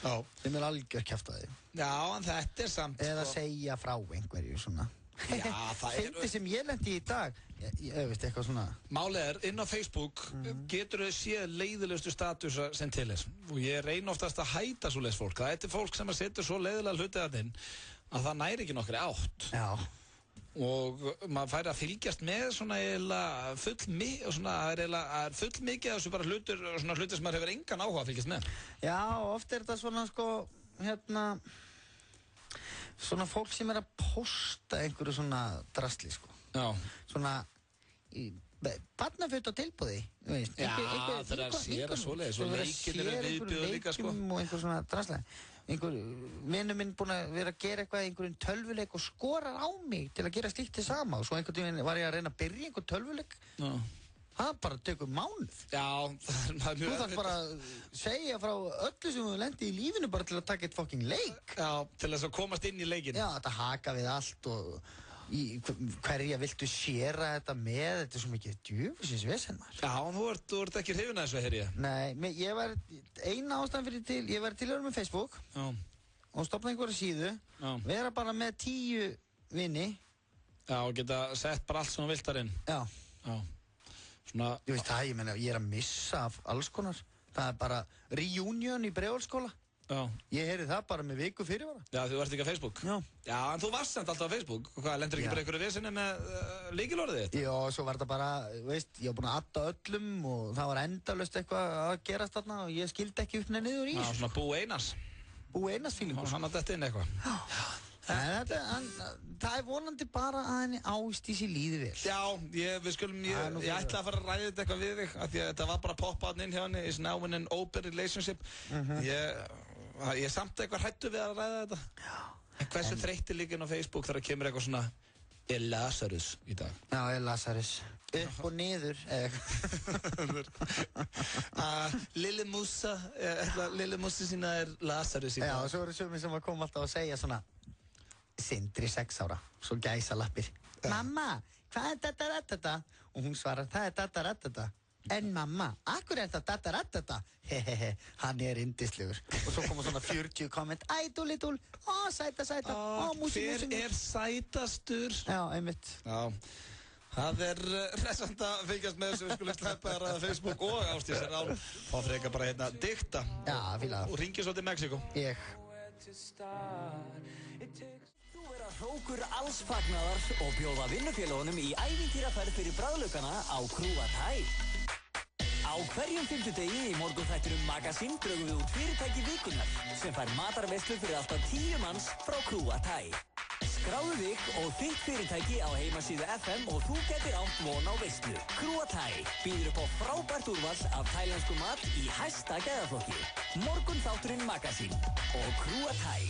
Já. Þeim er algjör kjaftaði. Já, en þetta er samt... Eða segja frá einhverju svona. Já, það er... Fyndi sem ég lendi í dag. Ég veist eitthvað svona... Málið er, inn á Facebook getur þau séð leiðilegustu statusa sem til þess. Og ég reyna oftast að hæta svoleiðis fólk. Það er fólk sem að setja svo leiðilega hluti að inn að það næri ekki nokkri átt. Já. Og maður færi að fylgjast með svona eiginlega full mikið af þessu bara hlutir sem maður hefur engan áhuga að fylgjast með. Já, oft er þetta svona sko, svona fólk sem er að posta einhverju svona drasli sko. Já. Svona barnaföt á tilboði, þú veist. Já, það er að séra svoleiðis og leikir eru viðbjóð líka sko. Og einhver svona drasli. Einhver vinur minn búinn að vera að gera eitthvað í einhverjum tölvuleik og skorar á mig til að gera slíkt til sama og svo einhvern veginn var ég að reyna að byrja einhvern tölvuleik. Já. Það bara tekur mánuð. Já, það er mjög... Þú þarf bara að segja frá öllu sem þú lendi í lífinu bara til að taka eitt fucking leik. Já, til þess að komast inn í leikinn. Já, þetta haka við allt og hverja viltu séra þetta með, þetta er svo mikið djöfusins vesen maður. Já, þú ert ekki hrifin að þessu, heyri ég. Nei, ég var eina ástæðan fyrir til, ég var tilhörður með Facebook. Já. Og stopna einhverja síðu. Já. Vera bara með 10 vini. Já, og geta sett bara allt sem þú vilt þar inn. Já. Já. Svona... Ég veist það, ég er að missa af alls konar. Það er bara reunion í Breiðholtsskóla. Já. Ég heyri það bara með viku fyrirvara. Já, þú ert ekki á Facebook? Já. Já, en þú varst samt alltaf á Facebook. Hvað, lendur ekki bara einhverju vesinni með lykilorðið þitt? Já, svo var þetta bara, veist, ég var búinn að adda öllum og það var endalaust eitthvað að gerast þarna og ég skildi ekki upp neð niður í. Já, svona Bú Einars. Bú Einars fílingur. Hann að detta inn eitthvað. Já. Það er vonandi bara að henni Ásdísi líði vel. Já, ég ætla að fara að ræða þetta eitthvað við þig af því að þetta var bara að poppa inn hjá henni is now in an open relationship. Ég er samt eitthvað hrættur við að ræða þetta. En hversu þreyttir líka inn á Facebook þegar kemur eitthvað svona Lazarus í dag? Já, Lazarus. Upp og niður Lille Musa sína er Lazarus í dag. Já, og svo eru sumir sem að koma alltaf að segja svona Sindri 6 ára, svo gæsalappir. Mamma, hvað er dataratata? Og hún svarar, það er dataratata. En mamma, akkur er það dataratata? Hehehe, hann er yndislegur. Og svo koma svona 40 komment, æ, dúli, sæta, músi. Hver er sætastur? Já, einmitt. Já. Það er hressand að fylgjast með þessu, við skulum sleppa þér að Facebook og Ásdísi Rán og freka bara hérna dikta. Já, fíla það. Og ringi svo til Mexíkó. Ég. Þú vera hrókur alls fagnaðar og bjóða vinnufélagunum í ævintýraferð fyrir bragðlaukana á Krúa Thai. Á hverjum fimmtudegi í morgunþættinum Magasín drögum við út fyrirtæki vikunnar sem fær matarveislu fyrir alltaf 10 manns frá Krúa Thai. Skráðu þig og þitt fyrirtæki á heimasíðu FM og þú getur átt von á veislu. Krúa Thai býður upp á frábært úrval af tælensku mat í hæsta gæðaflokki. Morgunþátturinn Magasín og Krúa Thai.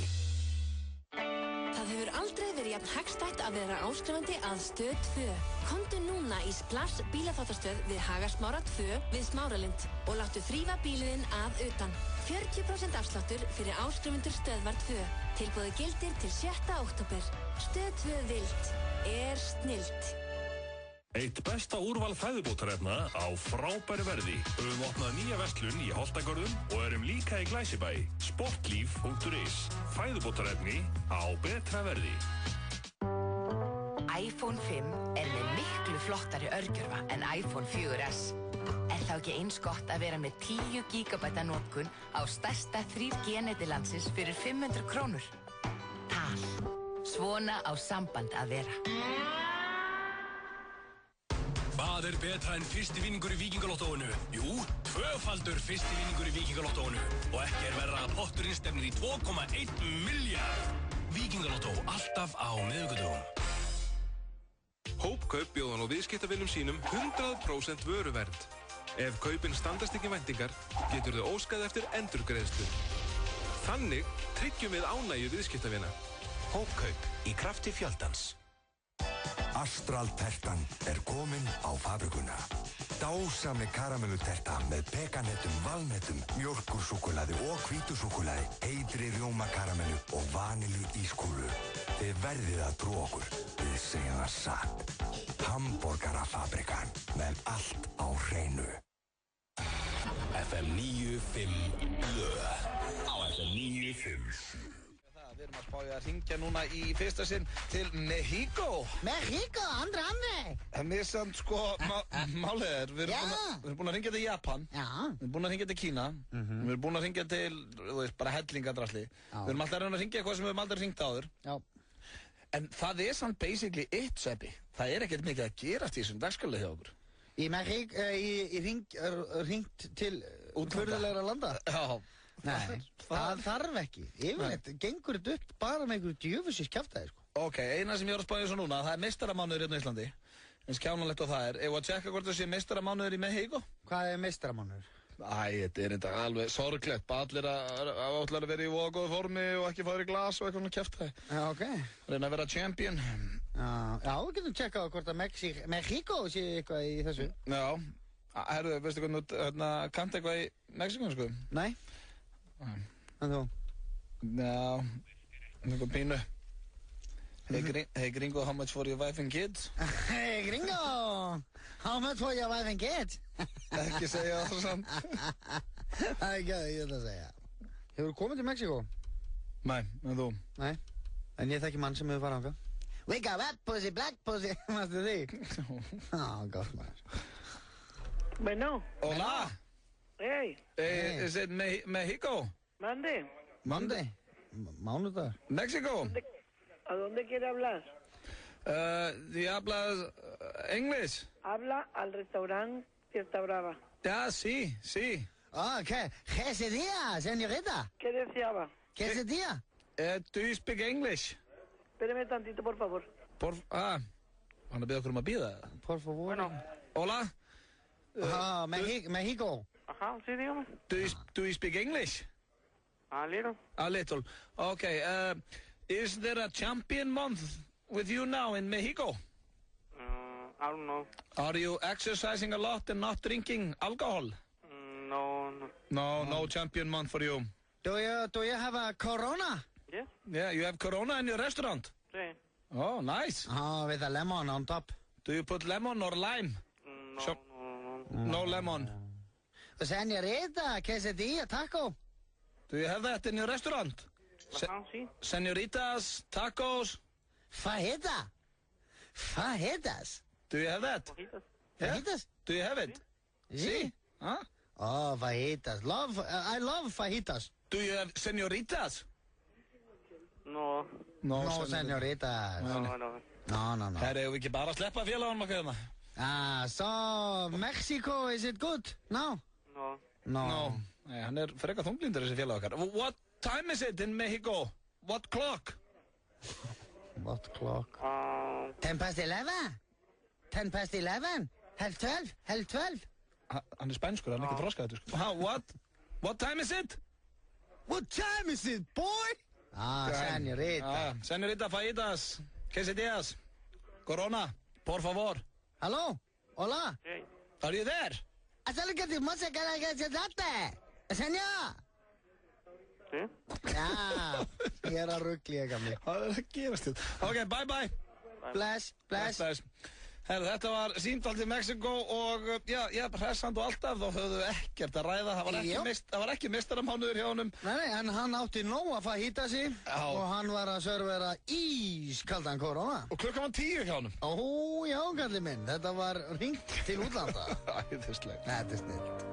Það hefur aldrei verið jafn hagstætt að vera áskrifandi að Stöð 2. Komdu núna í Splash bílaþvottastöð við Hagasmára 2 við Smáralind og láttu þrífa bílinn að utan. 40% afsláttur fyrir áskrifundur Stöðvar 2. Tilboðið gildir til 7. október. Stöð 2 vilt snillt. Eitt besta úrval fæðubótarefna á frábæru verði. Höfum opnað nýja verslun í Holtagörðum og erum líka í Glæsibæ. Sportlíf.is. Fæðubótarefni á betra verði. iPhone 5 er með miklu flottari örgjörfa en iPhone 4S. Er þá ekki eins gott að vera með 10 GB notkun á stærsta 3G neti landsins fyrir 500 krónur? Tal. Svona á samband að vera. Hvað betra en fyrsti vinningur í Víkingalottóinu? Jú, tvöfaldur fyrsti vinningur í Víkingalottóinu. Og ekki verra að potturinn stefnir í 2,1 milljarð. Víkingalottó, alltaf á miðvikudögum. Hópkaup bjóðan á viðskiptavinum sínum 100% vöruvernd. Ef kaupin standast ekki væntingar, getur þau óskað eftir endurgreiðslu. Þannig tryggjum við ánægju viðskiptavina. Hópkaup í krafti fjöldans. Astral-tertan komin á fabrikuna. Dásamleg karamelluterta með pekanettum, valnettum, mjólkursúkkulaði og hvítusúkkulaði, heitri rjómakaramellu og vanilju ískúlu. Þið verðið að trúa okkur. Við segjum það satt. Hamborgarafabrikan með allt á hreinu. FM 95 blöð. Á FM 95. Við erum að spája að ringja núna í fyrsta sinn til Mexico. Mexico, Andri. Mér samt málið við erum búin að ringja til Japan. Já. Við erum búin að ringja til Kína. Við erum búin að ringja til, þú veist, bara hellingadrasli. Við erum alltaf að ringja eitthvað sem við höfum aldrei ringt áður. Já. En það samt basically eitt, Sveppi. Það ekkert mikið að gerast í þessum dagskrali hjá okkur. Í Mexico, ringt til furðulegra landa? Já. Nei, það þarf ekki. Yfirleitt gengur þetta upp bara með einhverju djöfusins kjaftaði, sko. Ok, eina sem ég að spája svo núna, það meistaramánuður hérna í Íslandi. Eins kjánalegt og það Ef að tjekka hvort það sé meistaramánuður í Mexico? Hvað meistaramánuður? Þetta þetta alveg sorglegt. Bara allir að vera í góðu formi og ekki fara í glas og eitthvað kjaftaði. Já, ok. Reyna að vera champion. Já, við getum tjekkað hvort að Mexico sé eitthvað í þessu. Já. Herðu, veistu hvað, kanntu eitthvað í Mexíku, sko? Nei. En þú? Já, eitthvað pínu. Hey gringo, how much for your wife and kids? Hey gringo, how much for your wife and kids? Ekki segja það samt. Það ekki að ég ætla að segja. Hefur þú komið til Mexíko? Nei, en þú? Nei, en ég þekki mann sem hefur farað ánga. Wake up, wet pussy, black pussy, mástu því? Gott maður. Bueno. Hola. Hey. Is it Mexico? Mande. Mánudag. Mexico. ¿A dónde quiere hablar? ¿Hablas English? Habla al restaurante Fiesta Brava. Ya, sí. ¿Qué ese día, señorita? ¿Qué deseaba? ¿Qué ese día? Do you speak English? Espéreme tantito, por favor. ¿Van a pedir okkur að bíða? Por favor. Bueno. Hola. Mexico. Ajá, sí, dígame. Do you speak English? A little. A little. Okay. Is there a champion month with you now in Mexico? I don't know. Are you exercising a lot and not drinking alcohol? No champion month for you. Do you have a Corona? Yeah. Yeah, you have Corona in your restaurant? Sí. Oh, nice. With a lemon on top. Do you put lemon or lime? No lemon. Señorita, quesadilla, taco. Do you have that in your restaurant? Sí. Señoritas, tacos. Fajitas. Do you have that? Fajitas? Do you have it? Sí. Huh? Oh, fajitas. I love fajitas. Do you have señoritas? No, señoritas. No. Herri, við ekki bara að sleppa félagunum okkar hérna? So Mexico, is it good? No. No. Nei, hann frekar þunglíndur þessi félag okkar. What time is it in Mexico? What clock? What clock? 10 past 11? 10 past 11? Halv 12? Hann spænskur, hann ekki þroskaður, sko. What time is it? What time is it, boy? Señorita. Señorita fajitas, quesadillas, Corona, por favor. Hello? Hola? Hey. Are you there? Acércate, música, señor. Sí? Já, ég að ruggla, gamli. Það að gerast þetta. Ok, bye. Bless. Herru, þetta var símtal til Mexíko og hressand og alltaf, þá höfðu ekkert að ræða. Það var ekki meistaramánuður hjá honum. Nei, en hann átti nóg að fajita sig og hann var að servera ískaldan Corona. Og klukkan var 10 hjá honum. Já, kalli minn, þetta var hringt til útlanda. Æðislegt. Þetta snilt.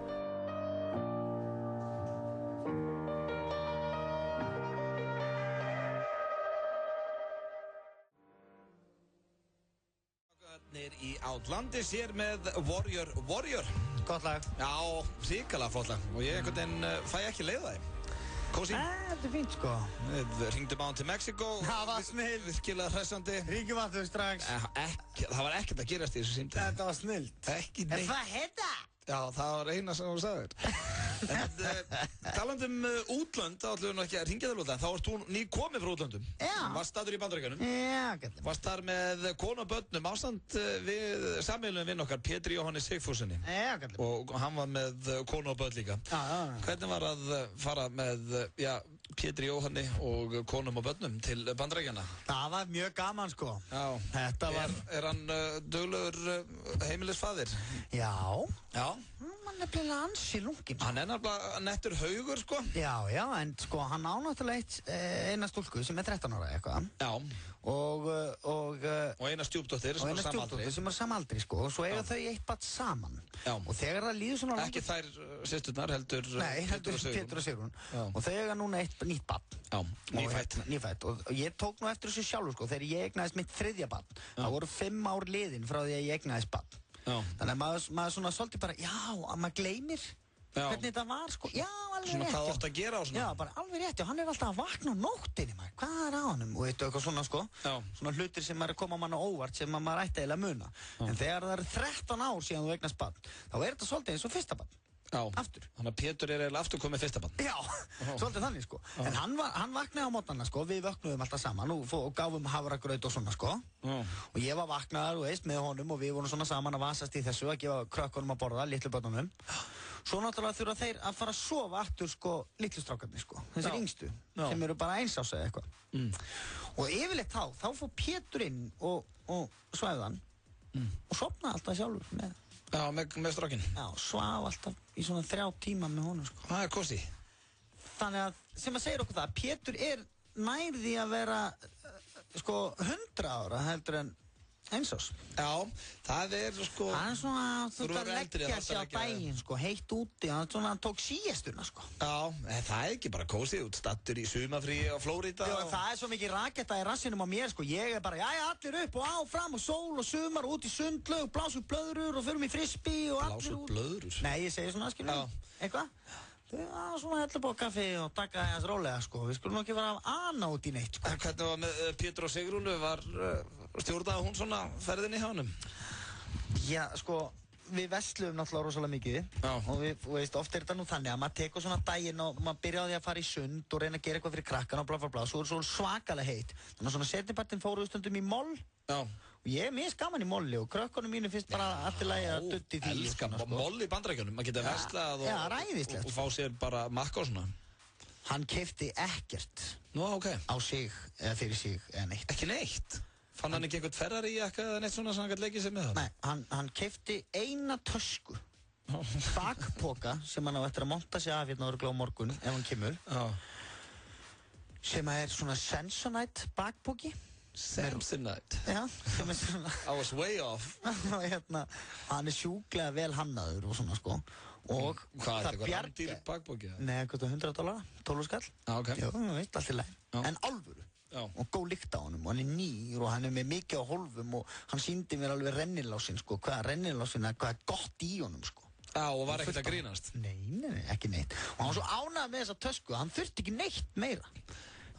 Bjarnir í Outlandis hér með Warrior. Gott lag. Já, ríkala flott lag. Og ég einhvern veginn fæ ekki leið það. Kósi. Þetta er fínt sko. Við hringdum á hann til Mexiko. Það var snill. Virkilega hressandi. Ringjum aftur strax. Það var ekkert að gerast í þessu símtali. Þetta var snillt. Ekki neitt. En hvað heita? Já, það var eina sem þú sagðir. Talandi útlönd, þá ætlum við nú ekki að ringja þér út, þá ert þú nýkomið frá útlöndum. Já. Varst staður í Bandaríkjunum. Já, gætlega. Varst þar með konu og börnum ástand við sameiginlegum vinn okkar, Pétri Jóhanni Sigfússyni. Já, gætlega. Og hann var með konu og börn líka. Já. Hvernig var að fara með, Pétri Jóhanni og konum og börnum til Bandaríkjana? Það var mjög gaman sko. Já. Þetta var... Er hann duglegur heimilisfaðir? Já. Já. Hann er nefnilega ansi lunginn. Hann er nefnilega nettur haugur sko. Já, en sko hann á náttúrulega eina stúlku sem er 13 ára eitthvað. Já. Og eina stjúpdóttir sem er samaldri. Sem er samaldri sko. Og svo eiga þau eitt barn saman. Já. Og þegar það líður svona... Ekki þær systurnar, heldur... Nei, heldur Pétur og Sigrún. Og þau eiga núna eitt nýtt barn. Já, nýfætt. Og ég tók nú eftir þessu sjálfur sko. Þegar ég eignaðist mitt 3. barn. Það voru 5 ár liðin frá því að ég eignaðist barn. Já. Þannig að maður svona svolítið bara, að maður gleymir hvernig þetta var sko, alveg svona rétt. Svona hvað átt að gera og svona. Já, bara alveg rétt, hann er alltaf að vakna á nóttinni maður, hvað er á honum og eitthvað svona sko, svona hlutir sem maður er að koma mann á óvart sem maður ætti eiginlega að muna. En þegar það eru 13 ár síðan þú eignast barn, þá er þetta svolítið eins og fyrsta barn. Já, aftur. Þannig að Pétur er eiginlega aftur komið fyrsta barn. Já, svolítið þannig sko. En hann vaknaði á mótnana sko, við vöknuðum alltaf saman og gáfum havragraut og svona sko. Og ég var vaknaður, með honum og við vorum svona saman að vasast í þessu, að gefa krökkunum að borða, litlu börnunum. Svo náttúrulega þurfa þeir að fara að sofa aftur sko, litlu strákarnir sko, þessir yngstu, sem eru bara 1 árs eða eitthvað. Og yfirleitt þá fór Pétur inn og svæðan og sofnaði alltaf sjálfur með. Já, með strákinn? Já, svaf alltaf í svona 3 tíma með honum sko. Það er kosti. Þannig að, sem að segja okkur það, Pétur er nærði að vera, sko, 100 ára heldur en 1 árs. Já, það er sko... Það er svona, þú ert að leggja sér á daginn, sko, heitt úti, hann tók síestuna, sko. Já, það er ekki bara kósið, út stattur í sumafríi á Flórida. Já, það er svo mikið raketta í rassinum á mér, sko, ég er bara, allir upp og áfram og sól og sumar og út í sundlaug, blásum blöðrur og förum í frisbee og allir út. Blásum blöðrur? Nei, ég segi svona, skilur, eitthvað. Svona heldur búið kaffi og taka hans rólega sko, við skulum ekki vera af ana út í neitt sko. Hvernig var með Pétur og Sigrúnu, stjórnaði hún svona ferðinni hjá honum? Já, sko, við vesluðum náttúrulega rosalega mikið og við, veist, oft er þetta nú þannig að maður tekur svona daginn og maður byrja á því að fara í sund og reyna að gera eitthvað fyrir krakkan og blá, svo er svo svakalega heitt. Þannig að svona setnipartinn fóruðu stundum í moll. Já. Og ég er mjög gaman í molli og krökkunum mínu finnst bara allt í lagi að dutti því. Elskar moll í Bandaríkjunum, maður geta verslað og fá sér bara makka og svona. Hann keypti ekkert á sig eða fyrir sig eða neitt. Ekki neitt? Fann hann ekki einhvern Ferrari eða neitt svona sem hann gæti leikið sér með það? Nei, hann keypti eina tösku, bakpoka sem hann á eftir að monta sig af hérna örugglega á morgun ef hann kemur, sem er svona Samsonite bakpoki. Samsonite? Já, sem er svona... I was way off. Hérna, hann er sjúklega vel hannaður og svona sko. Og hvað er þetta, eitthvað randýr bakbóki? Nei, hvað er það, $100, 12 skall. Ok. Já, veist, allt í lagi. En alvöru. Og góð lykt á honum og hann er nýr og hann er með mikið á hólfum og hann sýndi mér alveg rennilásinn sko, hvað er gott í honum sko. Já, og var ekkert að grínast? Nei, ekki neitt. Og hann var svo ánægður með þessa tösku, hann þurfti ekki neitt meira.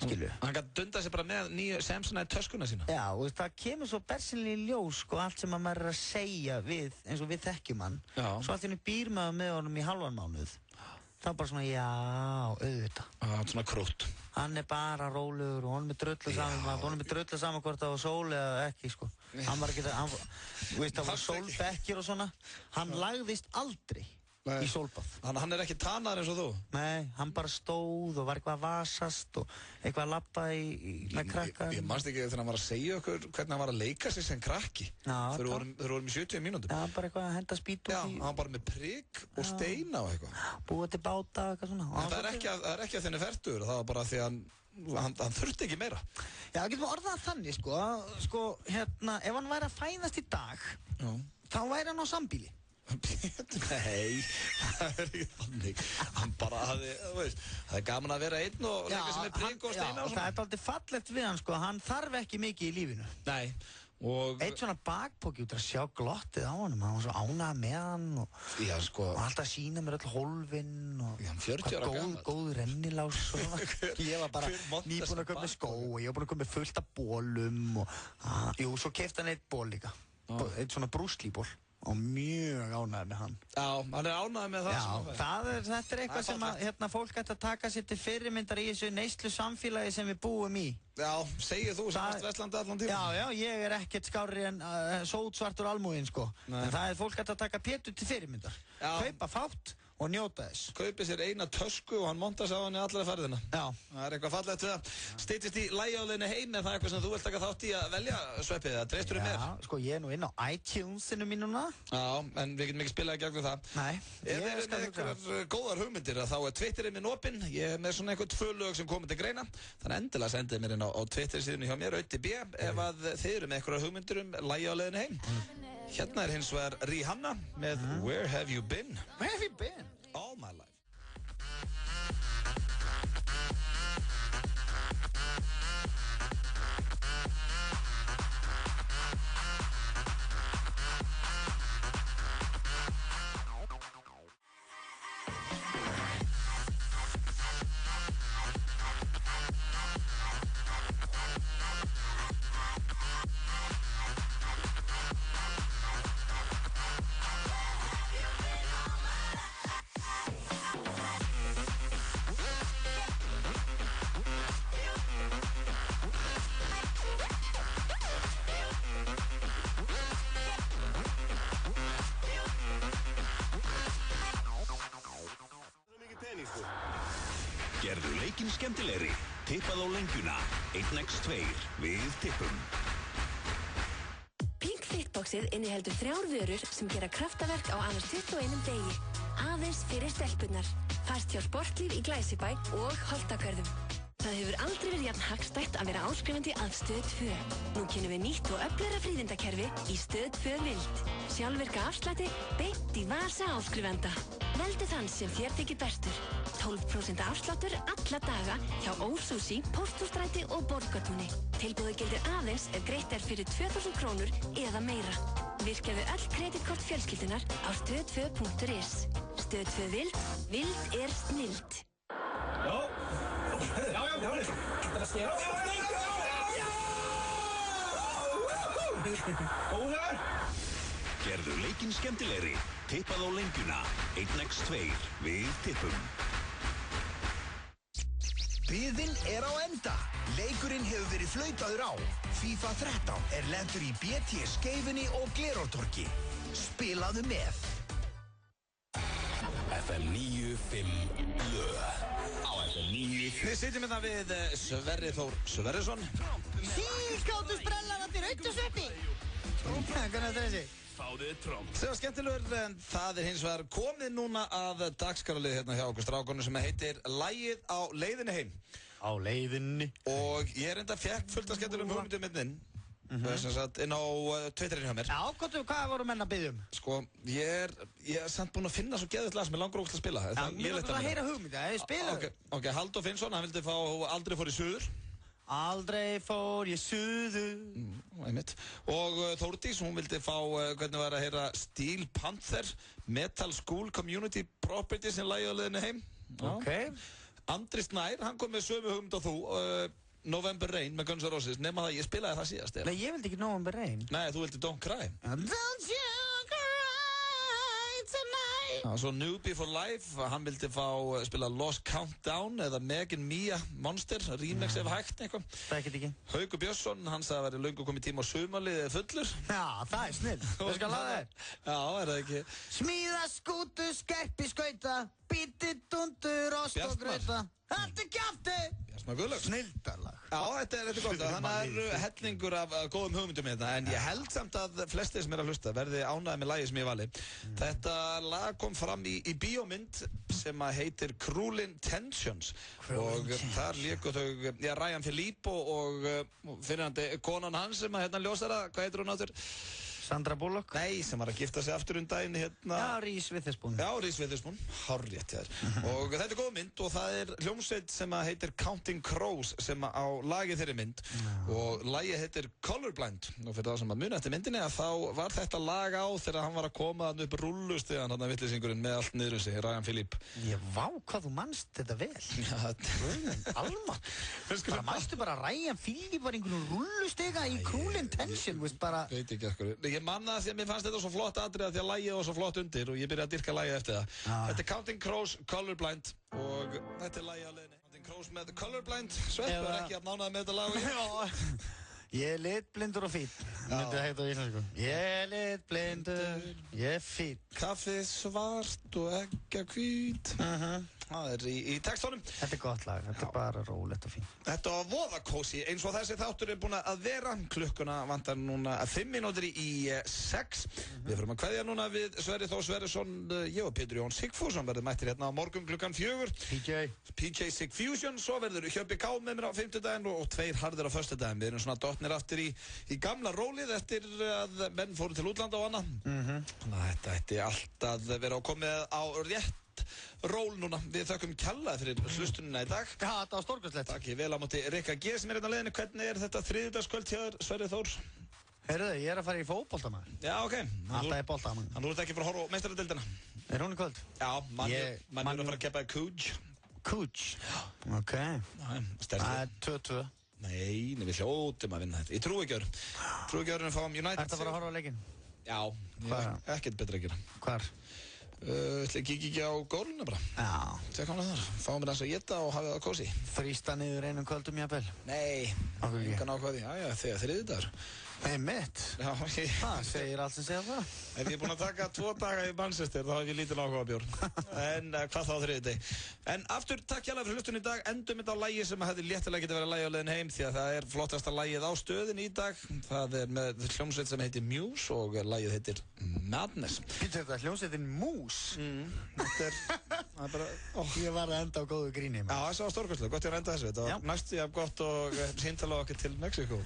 Skilu. Hann gæti dundað sér bara með nýju Samsonite töskuna sína. Já, og það kemur svo bersinlega í ljós sko, allt sem maður er að segja við, eins og við þekkjum hann. Svo allt í henni býr maður með honum í halvan mánuð. Það er bara svona, auðvitað. Svona krútt. Hann er bara rólegur og hann er með drullu saman hvort það var sól eða ekki sko. Hann var ekki það, það var sólbekkir og svona. Hann lagðist aldrei í sólbað. Hann er ekki tannaður eins og þú? Nei, hann bara stóð og var eitthvað að vasast og eitthvað að labba með krakka. Ég manst ekki þegar hann var að segja okkur hvernig hann var að leika sér sem krakki. Þegar vorum í 70 mínútum. Já, bara eitthvað að henda spýt út í... Já, hann bara með prigg og steina og eitthvað. Búa til báta og eitthvað svona. Það er ekki að þenni fertur, það var bara því að hann þurfti ekki meira. Já, getum við orðað þannig sko, hérna, ef hann væri að fæðast í dag, þá væri hann á sambýli. Nei, það er ekki þannig. Hann bara hafði, það er gaman að vera einn og leika sem er prigg og steina og svona. Já, og það er aldrei fallegt við hann sko, hann þarf ekki mikið í lífinu. Nei, Eitt svona bakpoki út að sjá glottið á honum, hann var svo ánægður með hann og alltaf að sýna mér öll hólfinn og 40 ára gamall. Góð rennilás og svona. Ég var bara nýbúinn að koma með skó og ég var búinn að koma með fullt af bólum og svo keypti hann eitt ból líka, eitt svona brúslíból og mjög ánægður með hann. Já, hann ánægður með það. Já, þetta eitthvað sem að fólk ætti að taka sér til fyrirmyndar í þessu neyslu samfélagi sem við búum í. Já, segir þú sem varst Vestlandi allan tíma. Já, ég ekkert skárri en sótsvartur almúginn, sko. En það fólk ætti að taka Pétur til fyrirmyndar. Kaupa fátt og njóta þess. Kaupi sér eina tösku og hann montar sig á hann í allra ferðina. Já. Það eitthvað fallegt við það. Styttist í lægjáleginni heim, en það eitthvað sem þú vilt taka þátt í að velja, Sveppi, það treystur mér. Já, sko, ég nú inn á iTunes-inu mín núna. Já, en við getum ekki spilað í gegnum það. Nei. Ef þið eru með einhverjar góðar hugmyndir, þá Twitterinn minn opinn. Ég með svona einhvern 2 lög sem komið til greina. Þannig endilega sendið mér inn á Twitter-síðunni hjá mér, @b, ef að þið eru með einhverjar hugmyndir lægjáleginni heim. Hérna hins vegar Rihanna með Where Have You Been? Where have you been? All my life. Gerðu leikinn skemmtilegri. Tippað á lengjuna. 1x2 við tippum. Pink Fitboxið inniheldur 3 vörur sem gera kraftaverk á aðeins 21 degi. Aðeins fyrir stelpunnar. Fæst hjá Sportlíf í Glæsibæ og Holtagörðum. Það hefur aldrei verið jafn hagstætt að vera áskrifandi að Stöð 2. Nú kynnum við nýtt og öflugra fríðindakerfi í Stöð 2 Vild. Sjálfvirka afslætti beint í vasa áskrifanda. Veldu þann sem þér þykir bestur. 12% afsláttur alla daga hjá Ósushi, Pósthússtræti og Borgartúni. Tilboðið gildir aðeins ef greitt fyrir 2000 krónur eða meira. Virkjaðu öll kreditkort fjölskyldunar á stöð2.is. Stöð 2 Vild. Vild snilld. Já, þetta er að skera. Óhör! Gerðu leikinn skemmtilegri. Tippað á lengjuna. 1x2 við tippum. Biðin er á enda. Leikurinn hefur verið flautaður á. FIFA 13 lendur í BT Skeifunni og Glerártorgi. Spilaðu með. FM 95 Blö. Á FM 95. Við sitjum hérna við Sverrir Þór Sverrisson. Sílkáttu sprellarandi rautt og sveppi. Hvernig er þessi? Fáðið tromb. Það var skemmtilegur, en það hins vegar komið núna að dagskráralið hérna hjá okkur strákonu sem heitir Lagið á leiðinni heim. Á leiðinni. Og ég enda fekk fullt af skemmtilegum hugmyndum inn á Twitterinn hjá mér. Já, hvað voru menn að biðja um? Sko, ég er samt búinn að finna svo geðveikt lag sem ég langar ógeðslega að spila. Já, mér langar að heyra hugmynda, spila þau. Ok, Halldór Finnsson, hann vildi fá Aldrei fór í suður. Aldrei fór ég suður. Einmitt. Og Þórdís, hún vildi fá, hvernig var að heyra Steel Panther, Metal School Community Property sem lagið á leiðinni heim. Ok. Andri Snær, hann kom með sömu hugmynd á þú, November Rain með Guns N' Roses, nema það, ég spilaði það síðast. Nei, ég vildi ekki November Rain. Nei, þú vildi Don't Cry. Don't you cry tonight. Svo Newbie for Life, hann vildi fá spila Lost Countdown eða Megan Mia Monster, remix ef hægt eitthvað. Það ekkert ekki. Haukur Björnsson, hann sagði að það væri löngu komið tíma á sumarliðið fullur. Já, það er snill. Þú skal laða þér. Já, er það ekki? Smíða skútu, skerpi skauta, bíti dundur, ost og grauta. Þetta er kjafti! Bjartmar Guðlaugs. Snilldarlag. Já, þetta er gott. Þannig að það eru hellingur af góðum hugmyndum hérna, en ég held samt að flestir sem er að hlusta verði ánægði með lagið sem ég vali. Þetta lag kom fram í bíómynd sem að heitir Cruel Intentions og þar léku þau, Ryan Philippe og fyrirhandi konan hans sem að hérna ljósara, hvað heitir hún áttur? Sandra Bullock? Nei, sem var að gifta sig aftur daginn hérna. Já, Reese Witherspoon. Já, Reese Witherspoon, hárrétt hjá þér. Og þetta góð mynd og það hljómsveit sem heitir Counting Crows sem á lagið þeirri mynd. Og lagið heitir Colorblind. Og fyrir það sem að muna eftir myndinni að þá var þetta lag á þegar hann var að koma upp rullustigan, hann vitleysingurinn með allt niður sig, Ryan Philippe. Vá, hvað þú manst þetta vel. Alma. Bara manstu bara Ryan Philippe var einhvern rullustiga í Cruel Intention, veist bara. Veit ekki ekkur. Ég manna það því að mér fannst þetta svo flott atriða því að lagið var svo flott undir og ég byrjaði að dyrka lagið eftir það. Þetta Counting Crows, Colorblind og þetta lagið á leiðinni. Counting Crows með Colorblind. Svepp var ekki að nánaði með þetta lag. Ég litblindur og fínn, myndi það heita á íslensku. Ég litblindur, ég fínn. Kaffið svart og eggja hvít. Það í textónum. Þetta gott lag, þetta bara rólegt og fín. Þetta var voða kósi, eins og þessi þáttur búin að vera. Klukkuna vantar núna 5 mínútur í 6. Við fyrir að kveðja núna við Sverrir Þór Sverrisson, ég og Pétur Jón Sigfússon verður mættir hérna á morgun klukkan 4. PJ Sigfusion, svo verður Hjöppi K með mér á 50daginn og 2 harðir á föstudaginn. Við erum svona dottnir aftur í gamla rólið eftir að menn fóru til útlanda og annað. Þannig að þetta ætti allt að vera á komið á rétt ról núna. Við þökkum kjallaði fyrir hlustunina í dag. Já, þetta var stórkostlegt. Takk, ég vel á móti Rikka G sem hérna á leiðinni. Hvernig þetta þriðjudagskvöld hjá þér, Sverrir Þór? Heyrðu, ég að fara í fótbolta maður. Já, ok. Alltaf í bolta maður. Þannig þú ert ekki að fara að horfa á meistaradeildina? Er hún í kvöld? Já, mann er að fara að keppa í Couch. Couch? Ok. Það er 2-2. Nei, við hljótum að vinna þetta. Ég trúi ekki öðrum að fáum United. Ertu að fara að horfa á leikinn? Já, ekkert betra að gera. Hvar? Ætla ekki ekki á góluna bara. Já. Tekka hann þar. Fáum við þess að geta og hafið það kósi. Þrýsta niður einum kvöldum jafnvel? Nei, engan ákvæði. Já, þegar þriðjudagur. Einmitt. Já, það segir allt sem segja það. Ef ég er búinn að taka 2 daga í Manchester þá hef ég lítið áhuga á bjór. En hvað þá þriðjudegi. En aftur takk hjá fyrir hlustun í dag. Endum þetta á lagi sem hefði léttilega getið verið lagi á leiðin heim því að það flottasta lagið á stöðin í dag. Það með hljómsveit sem heitir Muse og lagið heitir Madness. Þetta er hljómsveitin Muse? Það er bara... Ég var að enda á góðu gríni. Já, það var stórkostlega. Gott ég að enda þessu. Þetta var næstu jafn gott og síntala okkur til Mexíkó.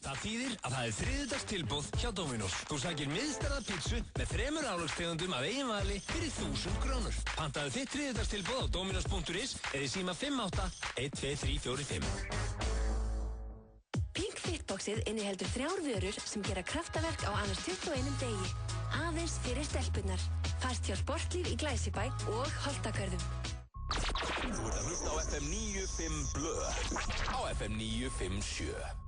Það þýðir að það þriðjudagstilboð hjá Dominos. Þú sækir miðstærða pítsu með 3 álagstegundum af eigin vali fyrir 1000 krónur. Pantaðu þitt þriðjudagstilboð á dominos.is eða í síma 58-12345. Pink Fitboxið inniheldur 3 vörur sem gera kraftaverk á annars 21 degi. Aðeins fyrir stelpunnar. Fæst hjá Sportlíf í Glæsibæ og Holtagörðum. Þú ert að hlusta á FM 95 Blö. Á FM 957.